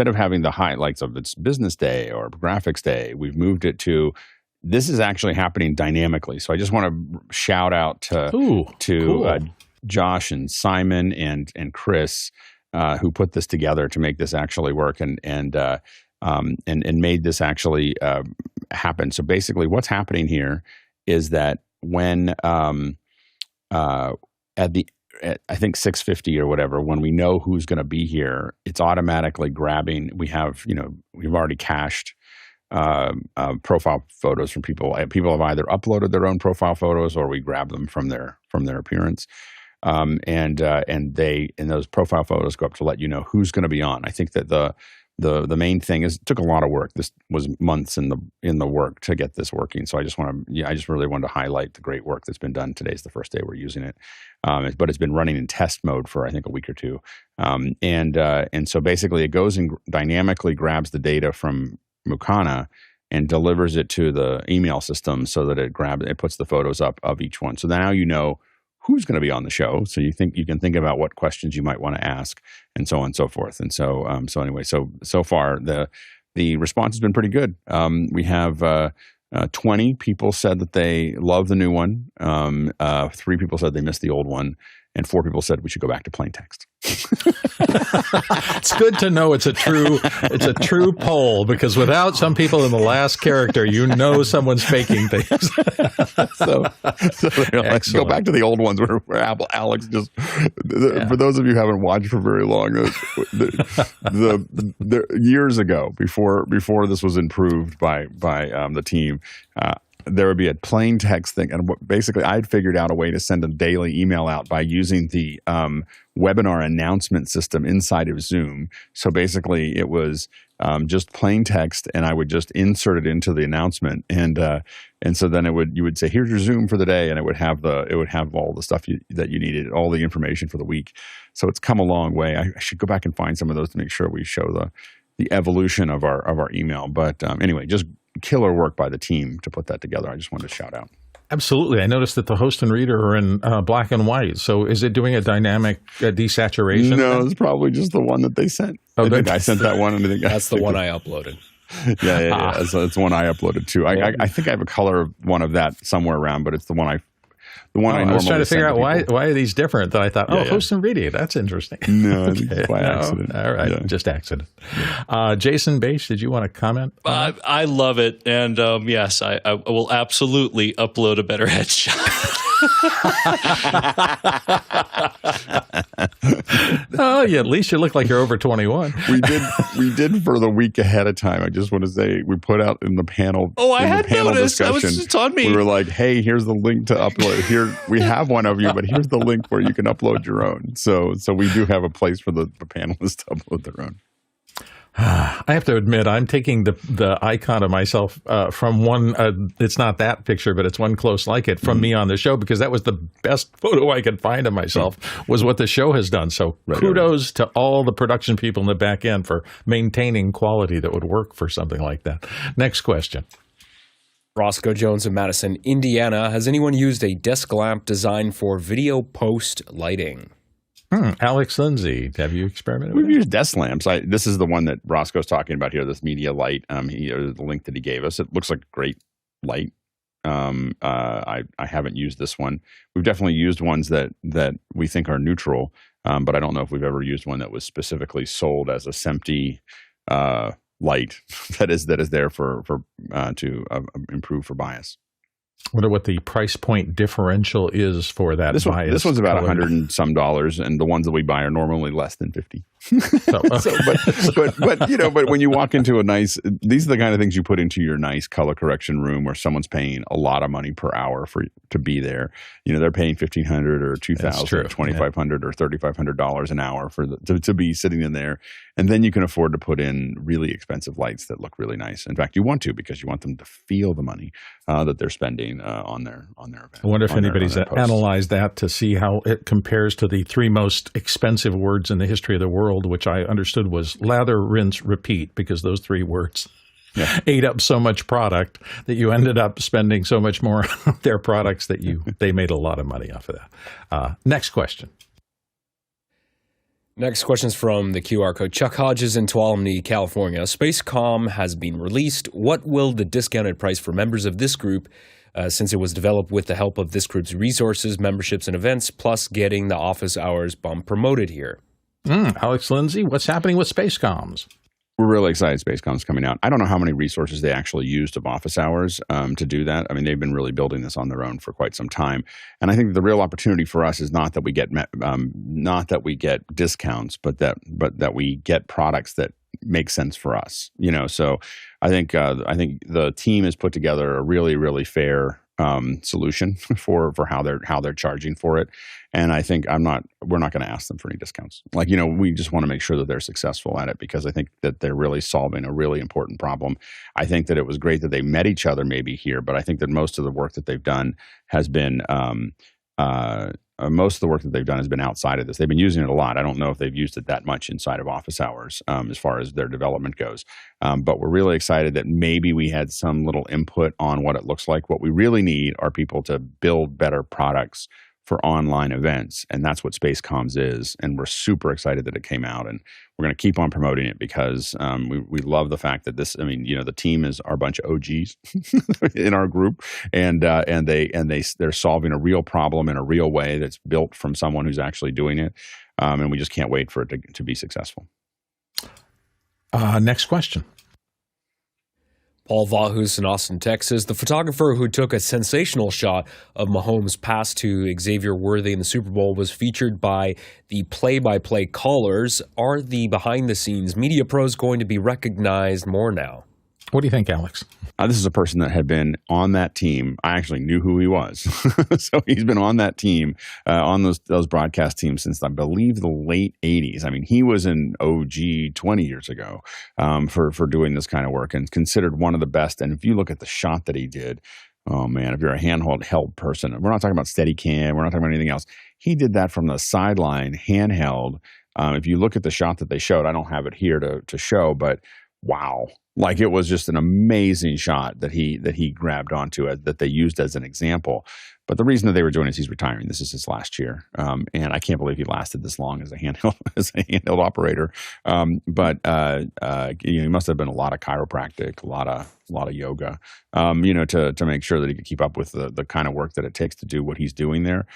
of having the highlights of its business day or graphics day, we've moved it to this is actually happening dynamically. So I just want to shout out to cool. Josh and Simon and Chris, who put this together to make this actually work and made this actually happen. So basically, what's happening here is that when I think 6:50 or whatever, when we know who's going to be here, it's automatically grabbing. We've already cached profile photos from people. People have either uploaded their own profile photos or we grab them from their appearance. And those profile photos go up to let you know who's going to be on. I think that the main thing is it took a lot of work. This was months in the work to get this working. So I just really wanted to highlight the great work that's been done. Today's the first day we're using it, but it's been running in test mode for I think a week or two. And so basically it goes and dynamically grabs the data from Mukana and delivers it to the email system so that it puts the photos up of each one. So now you know who's going to be on the show. So you can think about what questions you might want to ask and so on and so forth. And so anyway, so far the response has been pretty good. We have 20 people said that they love the new one. 3 people said they missed the old one. And 4 people said we should go back to plain text. It's good to know it's a true poll because without some people in the last character, someone's faking things. so let's go back to the old ones where Alex just. For those of you who haven't watched for very long, the years ago before this was improved by the team. There would be a plain text thing. And basically, I'd figured out a way to send a daily email out by using the webinar announcement system inside of Zoom. So basically, it was just plain text, and I would just insert it into the announcement. And so then you would say, here's your Zoom for the day. And it would have all the stuff that you needed, all the information for the week. So it's come a long way. I should go back and find some of those to make sure we show the evolution of our email. But anyway, just killer work by the team to put that together. I just wanted to shout out. Absolutely. I noticed that the host and reader are in black and white. So is it doing a dynamic desaturation? No, it's probably just the one that they sent. I sent that one. And that's the one I uploaded. Yeah. So it's the one I uploaded too. I think I have a color one of that somewhere around, but it's the one The one I was trying to figure out people. why are these different. That I thought, host and video, that's interesting. No, I think it's by accident. All right, just accident. Jason Bache, did you want to comment? I love it, and yes, I will absolutely upload a better headshot. Oh, yeah, at least you look like you're over 21. We did for the week ahead of time. I just want to say we put out in the panel. Oh, I had noticed. It's on me. We were like, "Hey, here's the link to upload. Here we have one of you, but here's the link where you can upload your own." So we do have a place for the panelists to upload their own. I have to admit, I'm taking the icon of myself from one. It's not that picture, but it's one close like it from me on the show, because that was the best photo I could find of myself. Was what the show has done. So kudos to all the production people in the back end for maintaining quality that would work for something like that. Next question. Roscoe Jones of Madison, Indiana. Has anyone used a desk lamp designed for video post lighting? Alex Lindsay, have you experimented with We've used desk lamps. This is the one that Roscoe's talking about here, this media light. The link that he gave us. It looks like a great light. I haven't used this one. We've definitely used ones that we think are neutral, but I don't know if we've ever used one that was specifically sold as a SEMTI light that is there to improve for bias. Wonder what the price point differential is for that. This one's about $100 and some, and the ones that we buy are normally less than $50. But when you walk into these are the kind of things you put into your nice color correction room where someone's paying a lot of money per hour to be there. They're paying $1,500 or $2,000 or $2,500 or $3,500 an hour to be sitting in there, and then you can afford to put in really expensive lights that look really nice. In fact, you want to, because you want them to feel the money that they're spending on their event. I wonder if anybody's analyzed that to see how it compares to the three most expensive words in the history of the world, which I understood was lather, rinse, repeat, because those three words ate up so much product that you ended up spending so much more on their products that they made a lot of money off of that. Next question. Next question is from the QR code. Chuck Hodges in Tuolumne, California. SpaceCom has been released. What will the discounted price for members of this group, since it was developed with the help of this group's resources, memberships, and events, plus getting the office hours bump promoted here? Alex Lindsay, what's happening with SpaceComs? We're really excited SpaceCom's coming out. I don't know how many resources they actually used of office hours to do that. I mean, they've been really building this on their own for quite some time. And I think the real opportunity for us is not that we get discounts, but that we get products that make sense for us. So I think the team has put together a really, really fair solution for how they're charging for it. And I think we're not going to ask them for any discounts. We just want to make sure that they're successful at it, because I think that they're really solving a really important problem. I think that it was great that they met each other maybe here, but I think that most of the work that they've done has been outside of this. They've been using it a lot. I don't know if they've used it that much inside of office hours as far as their development goes. But we're really excited that maybe we had some little input on what it looks like. What we really need are people to build better products for online events, and that's what SpaceComs is. And we're super excited that it came out, and we're going to keep on promoting it because we love the fact that the team are a bunch of OGs in our group, and they're solving a real problem in a real way that's built from someone who's actually doing it, and we just can't wait for it to be successful. Next question. Paul Vahus in Austin, Texas. The photographer who took a sensational shot of Mahomes' pass to Xavier Worthy in the Super Bowl was featured by the play-by-play callers. Are the behind-the-scenes media pros going to be recognized more now? What do you think, Alex? This is a person that had been on that team. I actually knew who he was. So he's been on that team, on those broadcast teams since, I believe, the late 80s. I mean, he was an OG 20 years ago for doing this kind of work, and considered one of the best. And if you look at the shot that he did, oh, man, if you're a handheld person, we're not talking about Steadicam, we're not talking about anything else. He did that from the sideline, handheld. If you look at the shot that they showed, I don't have it here to show, but wow. It was just an amazing shot that he grabbed onto it, that they used as an example. But the reason that they were doing it is he's retiring. This is his last year, and I can't believe he lasted this long as a handheld operator. He must have been a lot of chiropractic, a lot of yoga, to make sure that he could keep up with the kind of work that it takes to do what he's doing there.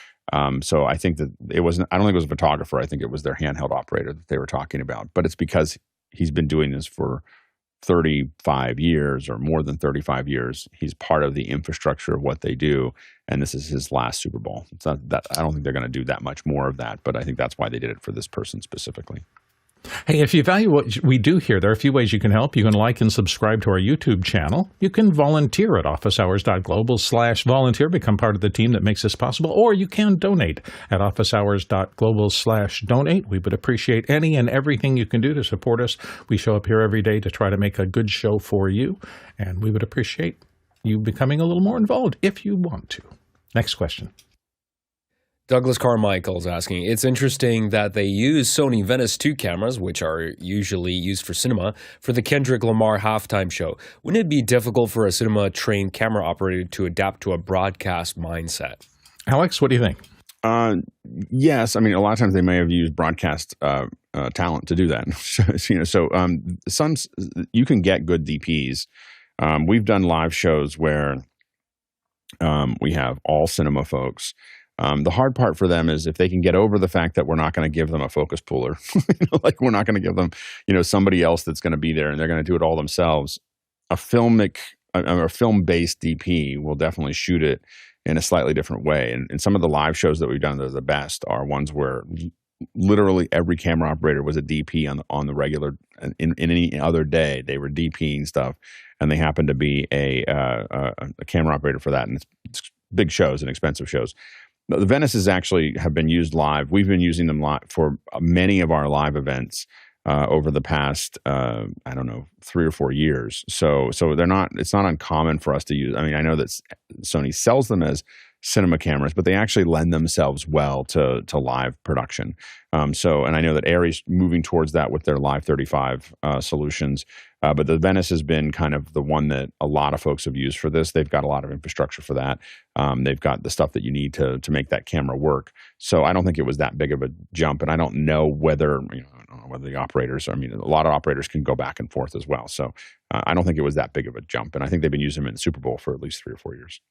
So I think that it wasn't. I don't think it was a photographer. I think it was their handheld operator that they were talking about. But it's because he's been doing this for 35 years or more than 35 years. He's part of the infrastructure of what they do, and this is his last Super Bowl. It's not that, I don't think they're going to do that much more of that, but I think that's why they did it for this person specifically. Hey, if you value what we do here, there are a few ways you can help. You can like and subscribe to our YouTube channel. You can volunteer at officehours.global/volunteer, become part of the team that makes this possible, or you can donate at officehours.global/donate. We would appreciate any and everything you can do to support us. We show up here every day to try to make a good show for you, and we would appreciate you becoming a little more involved if you want to. Next question. Douglas Carmichael's asking, it's interesting that they use Sony VENICE 2 cameras, which are usually used for cinema, for the Kendrick Lamar halftime show. Wouldn't it be difficult for a cinema-trained camera operator to adapt to a broadcast mindset? Alex, what do you think? Yes. I mean, a lot of times they may have used broadcast talent to do that. Some you can get good DPs. We've done live shows where we have all cinema folks. The hard part for them is if they can get over the fact that we're not going to give them a focus puller, like we're not going to give them, somebody else that's going to be there and they're going to do it all themselves. A film-based DP will definitely shoot it in a slightly different way. And some of the live shows that we've done that are the best are ones where literally every camera operator was a DP on the regular. In any other day, they were DPing stuff, and they happened to be a camera operator for that. And it's big shows and expensive shows. The Venices actually have been used live. We've been using them live for many of our live events over the past, 3 or 4 years. So they're not. It's not uncommon for us to use. I mean, I know that Sony sells them as cinema cameras, but they actually lend themselves well to live production. And I know that ARRI's moving towards that with their Live 35 solutions. But the Venice has been kind of the one that a lot of folks have used for this. They've got a lot of infrastructure for that. They've got the stuff that you need to make that camera work. So I don't think it was that big of a jump. And I don't know whether, whether the operators, a lot of operators can go back and forth as well. So I don't think it was that big of a jump. And I think they've been using them in the Super Bowl for at least 3 or 4 years.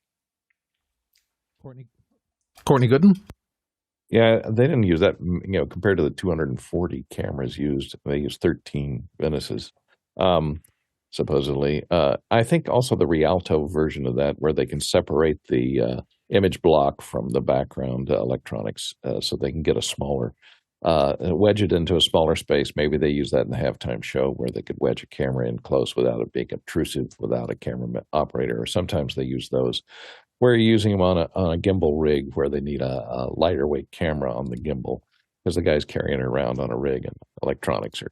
Courtney Gooden? Yeah, they didn't use that, compared to the 240 cameras used. They used 13 Venices, supposedly. I think also the Rialto version of that, where they can separate the image block from the background electronics so they can get a smaller, wedge it into a smaller space. Maybe they use that in the halftime show where they could wedge a camera in close without it being obtrusive, without a camera operator. Or sometimes they use those where you're using them on a gimbal rig where they need a lighter weight camera on the gimbal because the guy's carrying it around on a rig and electronics are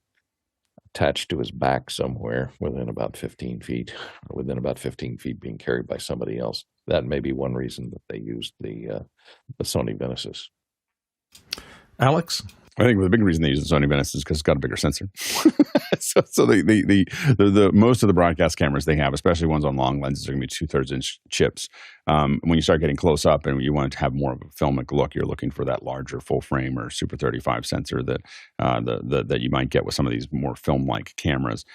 attached to his back somewhere within about 15 feet, or within about 15 feet being carried by somebody else. That may be one reason that they used the Sony Venices. Alex? I think the big reason they use the Sony Venice is because it's got a bigger sensor. so the most of the broadcast cameras they have, especially ones on long lenses, are going to be 2/3 inch chips. When you start getting close up and you want to have more of a filmic look, you're looking for that larger full frame or Super 35 sensor that you might get with some of these more film-like cameras.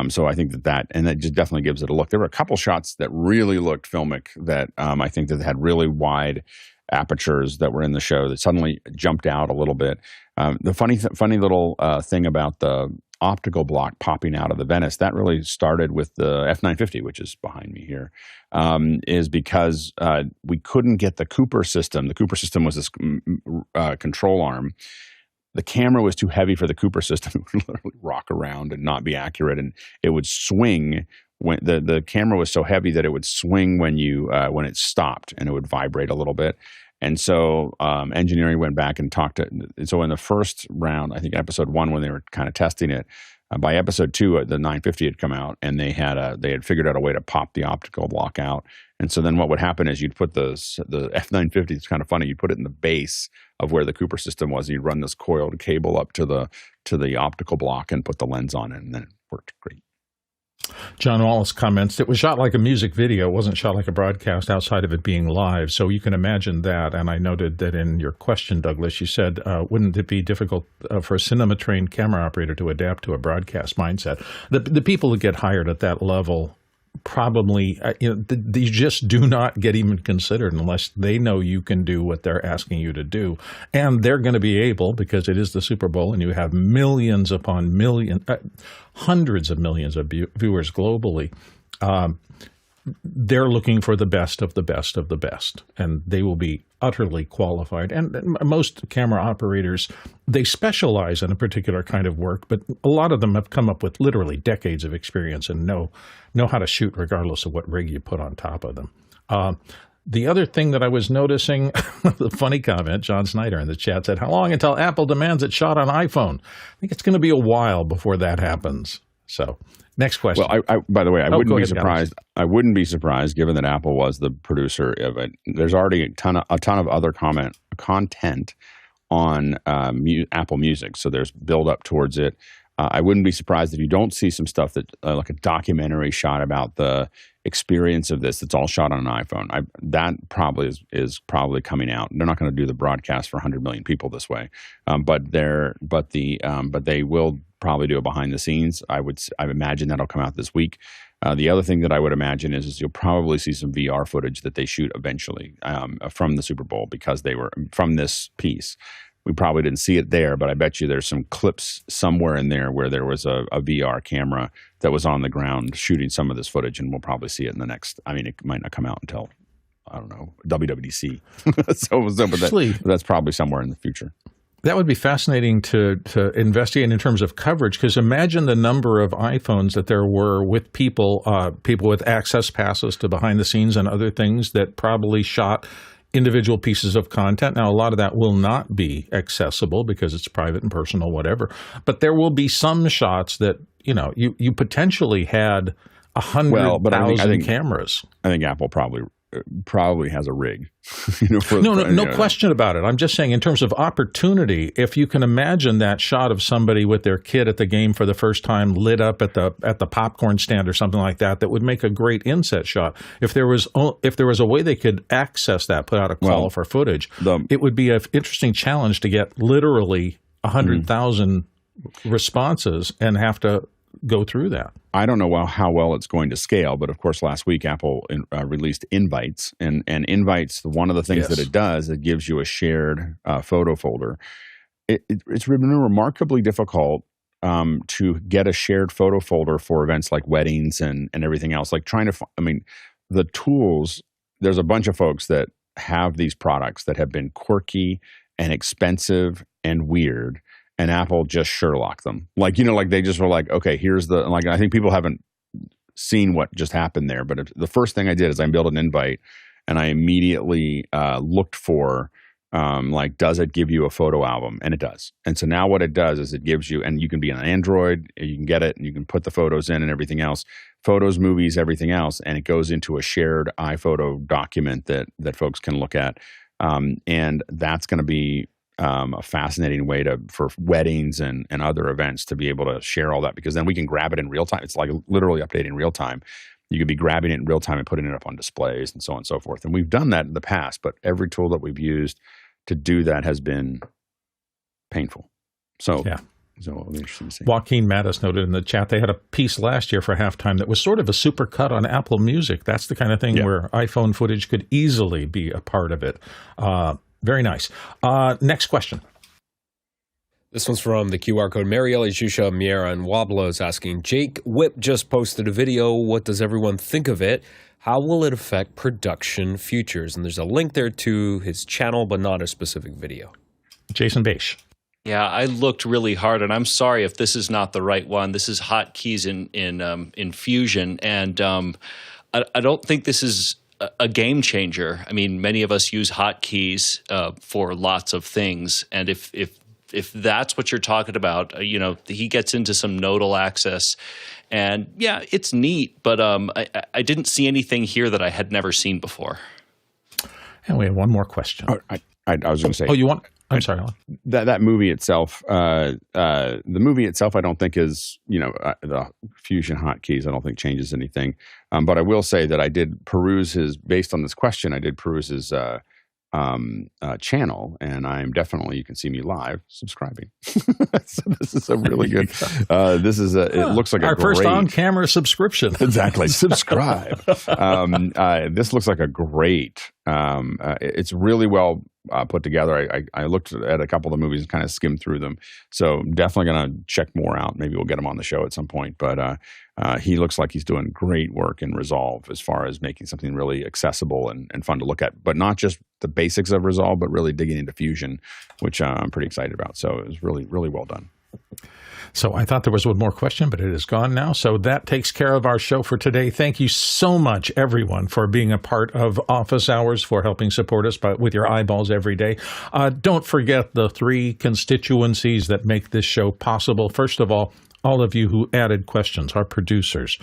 So I think that just definitely gives it a look. There were a couple shots that really looked filmic that I think that had really wide apertures that were in the show that suddenly jumped out a little bit. The funny little thing about the optical block popping out of the Venice, that really started with the F950, which is behind me here, is because we couldn't get the Cooper system. The Cooper system was this control arm. The camera was too heavy for the Cooper system. It would literally rock around and not be accurate, and it would swing. When the camera was so heavy that it would swing when it stopped, and it would vibrate a little bit. And so engineering went back and talked to. So in the first round, I think episode 1, when they were kind of testing it, by episode 2, the 950 had come out, and they had figured out a way to pop the optical block out. And so then what would happen is you'd put the F950. It's kind of funny. You'd put it in the base of where the Cooper system was, and you'd run this coiled cable up to the optical block and put the lens on it, and then it worked great. John Wallace comments, it was shot like a music video. It wasn't shot like a broadcast outside of it being live. So you can imagine that. And I noted that in your question, Douglas, you said, wouldn't it be difficult for a cinema-trained camera operator to adapt to a broadcast mindset? The people that get hired at that level probably, they just do not get even considered unless they know you can do what they're asking you to do. And they're going to be able, because it is the Super Bowl and you have millions upon millions, hundreds of millions of viewers globally. They're looking for the best of the best of the best, and they will be utterly qualified. And most camera operators, they specialize in a particular kind of work, but a lot of them have come up with literally decades of experience and know how to shoot regardless of what rig you put on top of them. The other thing that I was noticing, the funny comment, John Snyder in the chat said, how long until Apple demands it shot on iPhone? I think it's going to be a while before that happens. So, next question. Well, by the way, I wouldn't be surprised. Alex. I wouldn't be surprised, given that Apple was the producer of it. There's already a ton of other content on Apple Music, so there's build up towards it. I wouldn't be surprised if you don't see some stuff that like a documentary shot about the experience of this. It's all shot on an iPhone. That probably is probably coming out. They're not going to do the broadcast for 100 million people this way, but they will probably do it behind the scenes. I imagine that'll come out this week. The other thing that I would imagine is you'll probably see some VR footage that they shoot eventually from the Super Bowl, because they were from this piece. We probably didn't see it there, but I bet you there's some clips somewhere in there where there was a VR camera that was on the ground shooting some of this footage, and we'll probably see it in the next. I mean, it might not come out until, I don't know, WWDC. But that's probably somewhere in the future. That would be fascinating to investigate in terms of coverage, because imagine the number of iPhones that there were with people with access passes to behind the scenes and other things that probably shot individual pieces of content. Now, a lot of that will not be accessible because it's private and personal, whatever. But there will be some shots that, you potentially had 100,000 cameras. I think Apple probably has a rig. No question about it. I'm just saying, in terms of opportunity, if you can imagine that shot of somebody with their kid at the game for the first time, lit up at the popcorn stand or something like that, that would make a great inset shot. If there was a way they could access that, put out a call for footage, it would be an interesting challenge to get literally 100,000 responses and have to go through that. I don't know how well it's going to scale, but of course, last week Apple released invites, and invites. One of the things that it does, it gives you a shared photo folder. It's been remarkably difficult to get a shared photo folder for events like weddings and everything else. Like the tools. There's a bunch of folks that have these products that have been quirky and expensive and weird. And Apple just Sherlock them. They just were like, okay, here's I think people haven't seen what just happened there. But the first thing I did is I built an invite, and I immediately looked for, does it give you a photo album? And it does. And so now what it does is it gives you, and you can be on Android, you can get it, and you can put the photos in and everything else, photos, movies, everything else. And it goes into a shared iPhoto document that folks can look at. And that's going to be a fascinating way for weddings and other events to be able to share all that, because then we can grab it in real time. It's like literally updating real time. You could be grabbing it in real time and putting it up on displays and so on and so forth. And we've done that in the past, but every tool that we've used to do that has been painful. So it'll be interesting to see. Joaquin Mattis noted in the chat they had a piece last year for halftime that was sort of a super cut on Apple Music. That's the kind of thing where iPhone footage could easily be a part of it. Very nice. Next question. This one's from the QR code. Marielle Jusha Miera and Wablos asking, Jake, Wipp just posted a video. What does everyone think of it? How will it affect production futures? And there's a link there to his channel, but not a specific video. Jason Beish. Yeah, I looked really hard, and I'm sorry if this is not the right one. This is hotkeys in Fusion, and I don't think this is a game changer. I mean, many of us use hotkeys for lots of things, and if that's what you're talking about, he gets into some nodal access, and yeah, it's neat, but I didn't see anything here that I had never seen before. And we have one more question. I was going to say. Oh, you want? I'm sorry, Alan. That movie itself, the movie itself, I don't think is, the Fusion hotkeys, I don't think changes anything. But I will say that I did peruse based on this question, I did peruse his channel, and I'm definitely, you can see me live subscribing. So this is a really good, it looks like our a great, first on-camera subscription. Exactly. Subscribe. This looks like a great, it's really well put together. I looked at a couple of the movies and kind of skimmed through them. So definitely going to check more out. Maybe we'll get him on the show at some point. But he looks like he's doing great work in Resolve as far as making something really accessible and fun to look at. But not just the basics of Resolve, but really digging into Fusion, which I'm pretty excited about. So it was really, really well done. So I thought there was one more question, but it is gone now. So that takes care of our show for today. Thank you so much, everyone, for being a part of Office Hours, for helping support us with your eyeballs every day. Don't forget the 3 constituencies that make this show possible. First of all of you who added questions, our producers.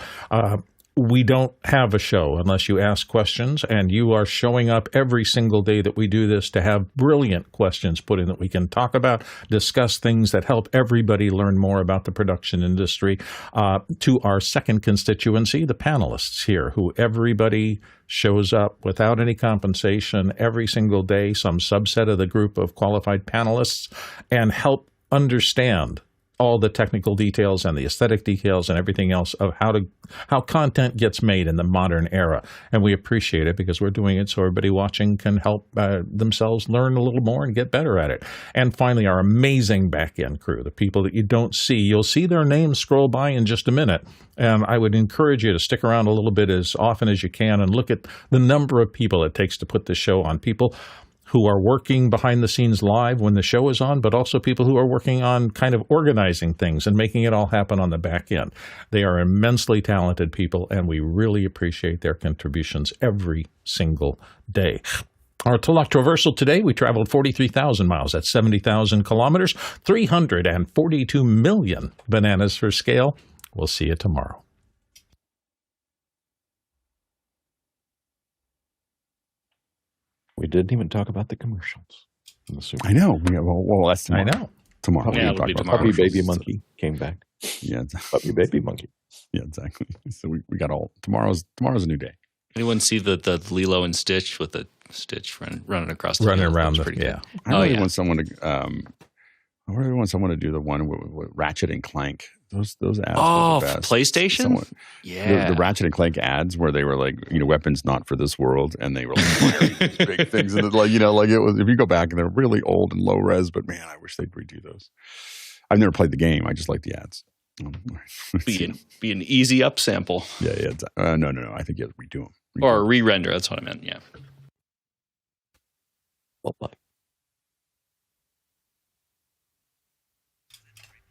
We don't have a show unless you ask questions, and you are showing up every single day that we do this to have brilliant questions put in that we can talk about, discuss things that help everybody learn more about the production industry. To our second constituency, the panelists here, who everybody shows up without any compensation every single day, some subset of the group of qualified panelists, and help understand all the technical details and the aesthetic details and everything else of how content gets made in the modern era. And we appreciate it because we're doing it so everybody watching can help themselves learn a little more and get better at it. And finally, our amazing back-end crew, the people that you don't see. You'll see their names scroll by in just a minute. And I would encourage you to stick around a little bit as often as you can and look at the number of people it takes to put this show on. People who are working behind the scenes live when the show is on, but also people who are working on kind of organizing things and making it all happen on the back end. They are immensely talented people, and we really appreciate their contributions every single day. Our traversal today, we traveled 43,000 miles. That's 70,000 kilometers, 342 million bananas for scale. We'll see you tomorrow. We didn't even talk about the commercials. In the Super I know. Well, that's tomorrow. I know. Tomorrow. Yeah, it'll be tomorrow. Puppy Baby Monkey came back. Yeah. Puppy Baby Monkey. Yeah, exactly. So we got tomorrow's a new day. Anyone see the Lilo and Stitch with the Stitch running across the Running field? around That was the, pretty good. yeah. I really want someone to. I really want someone to do the one with Ratchet and Clank. Those ads. Oh, were the best. PlayStation? Someone, Yeah. the Ratchet and Clank ads where they were like, weapons not for this world, and they were like firing these big things, and it, like it was. If you go back, and they're really old and low res, but man, I wish they'd redo those. I've never played the game. I just like the ads. Be an easy up sample. Yeah. No. I think you have to redo them. Or re-render. That's what I meant. Yeah. Well, bye.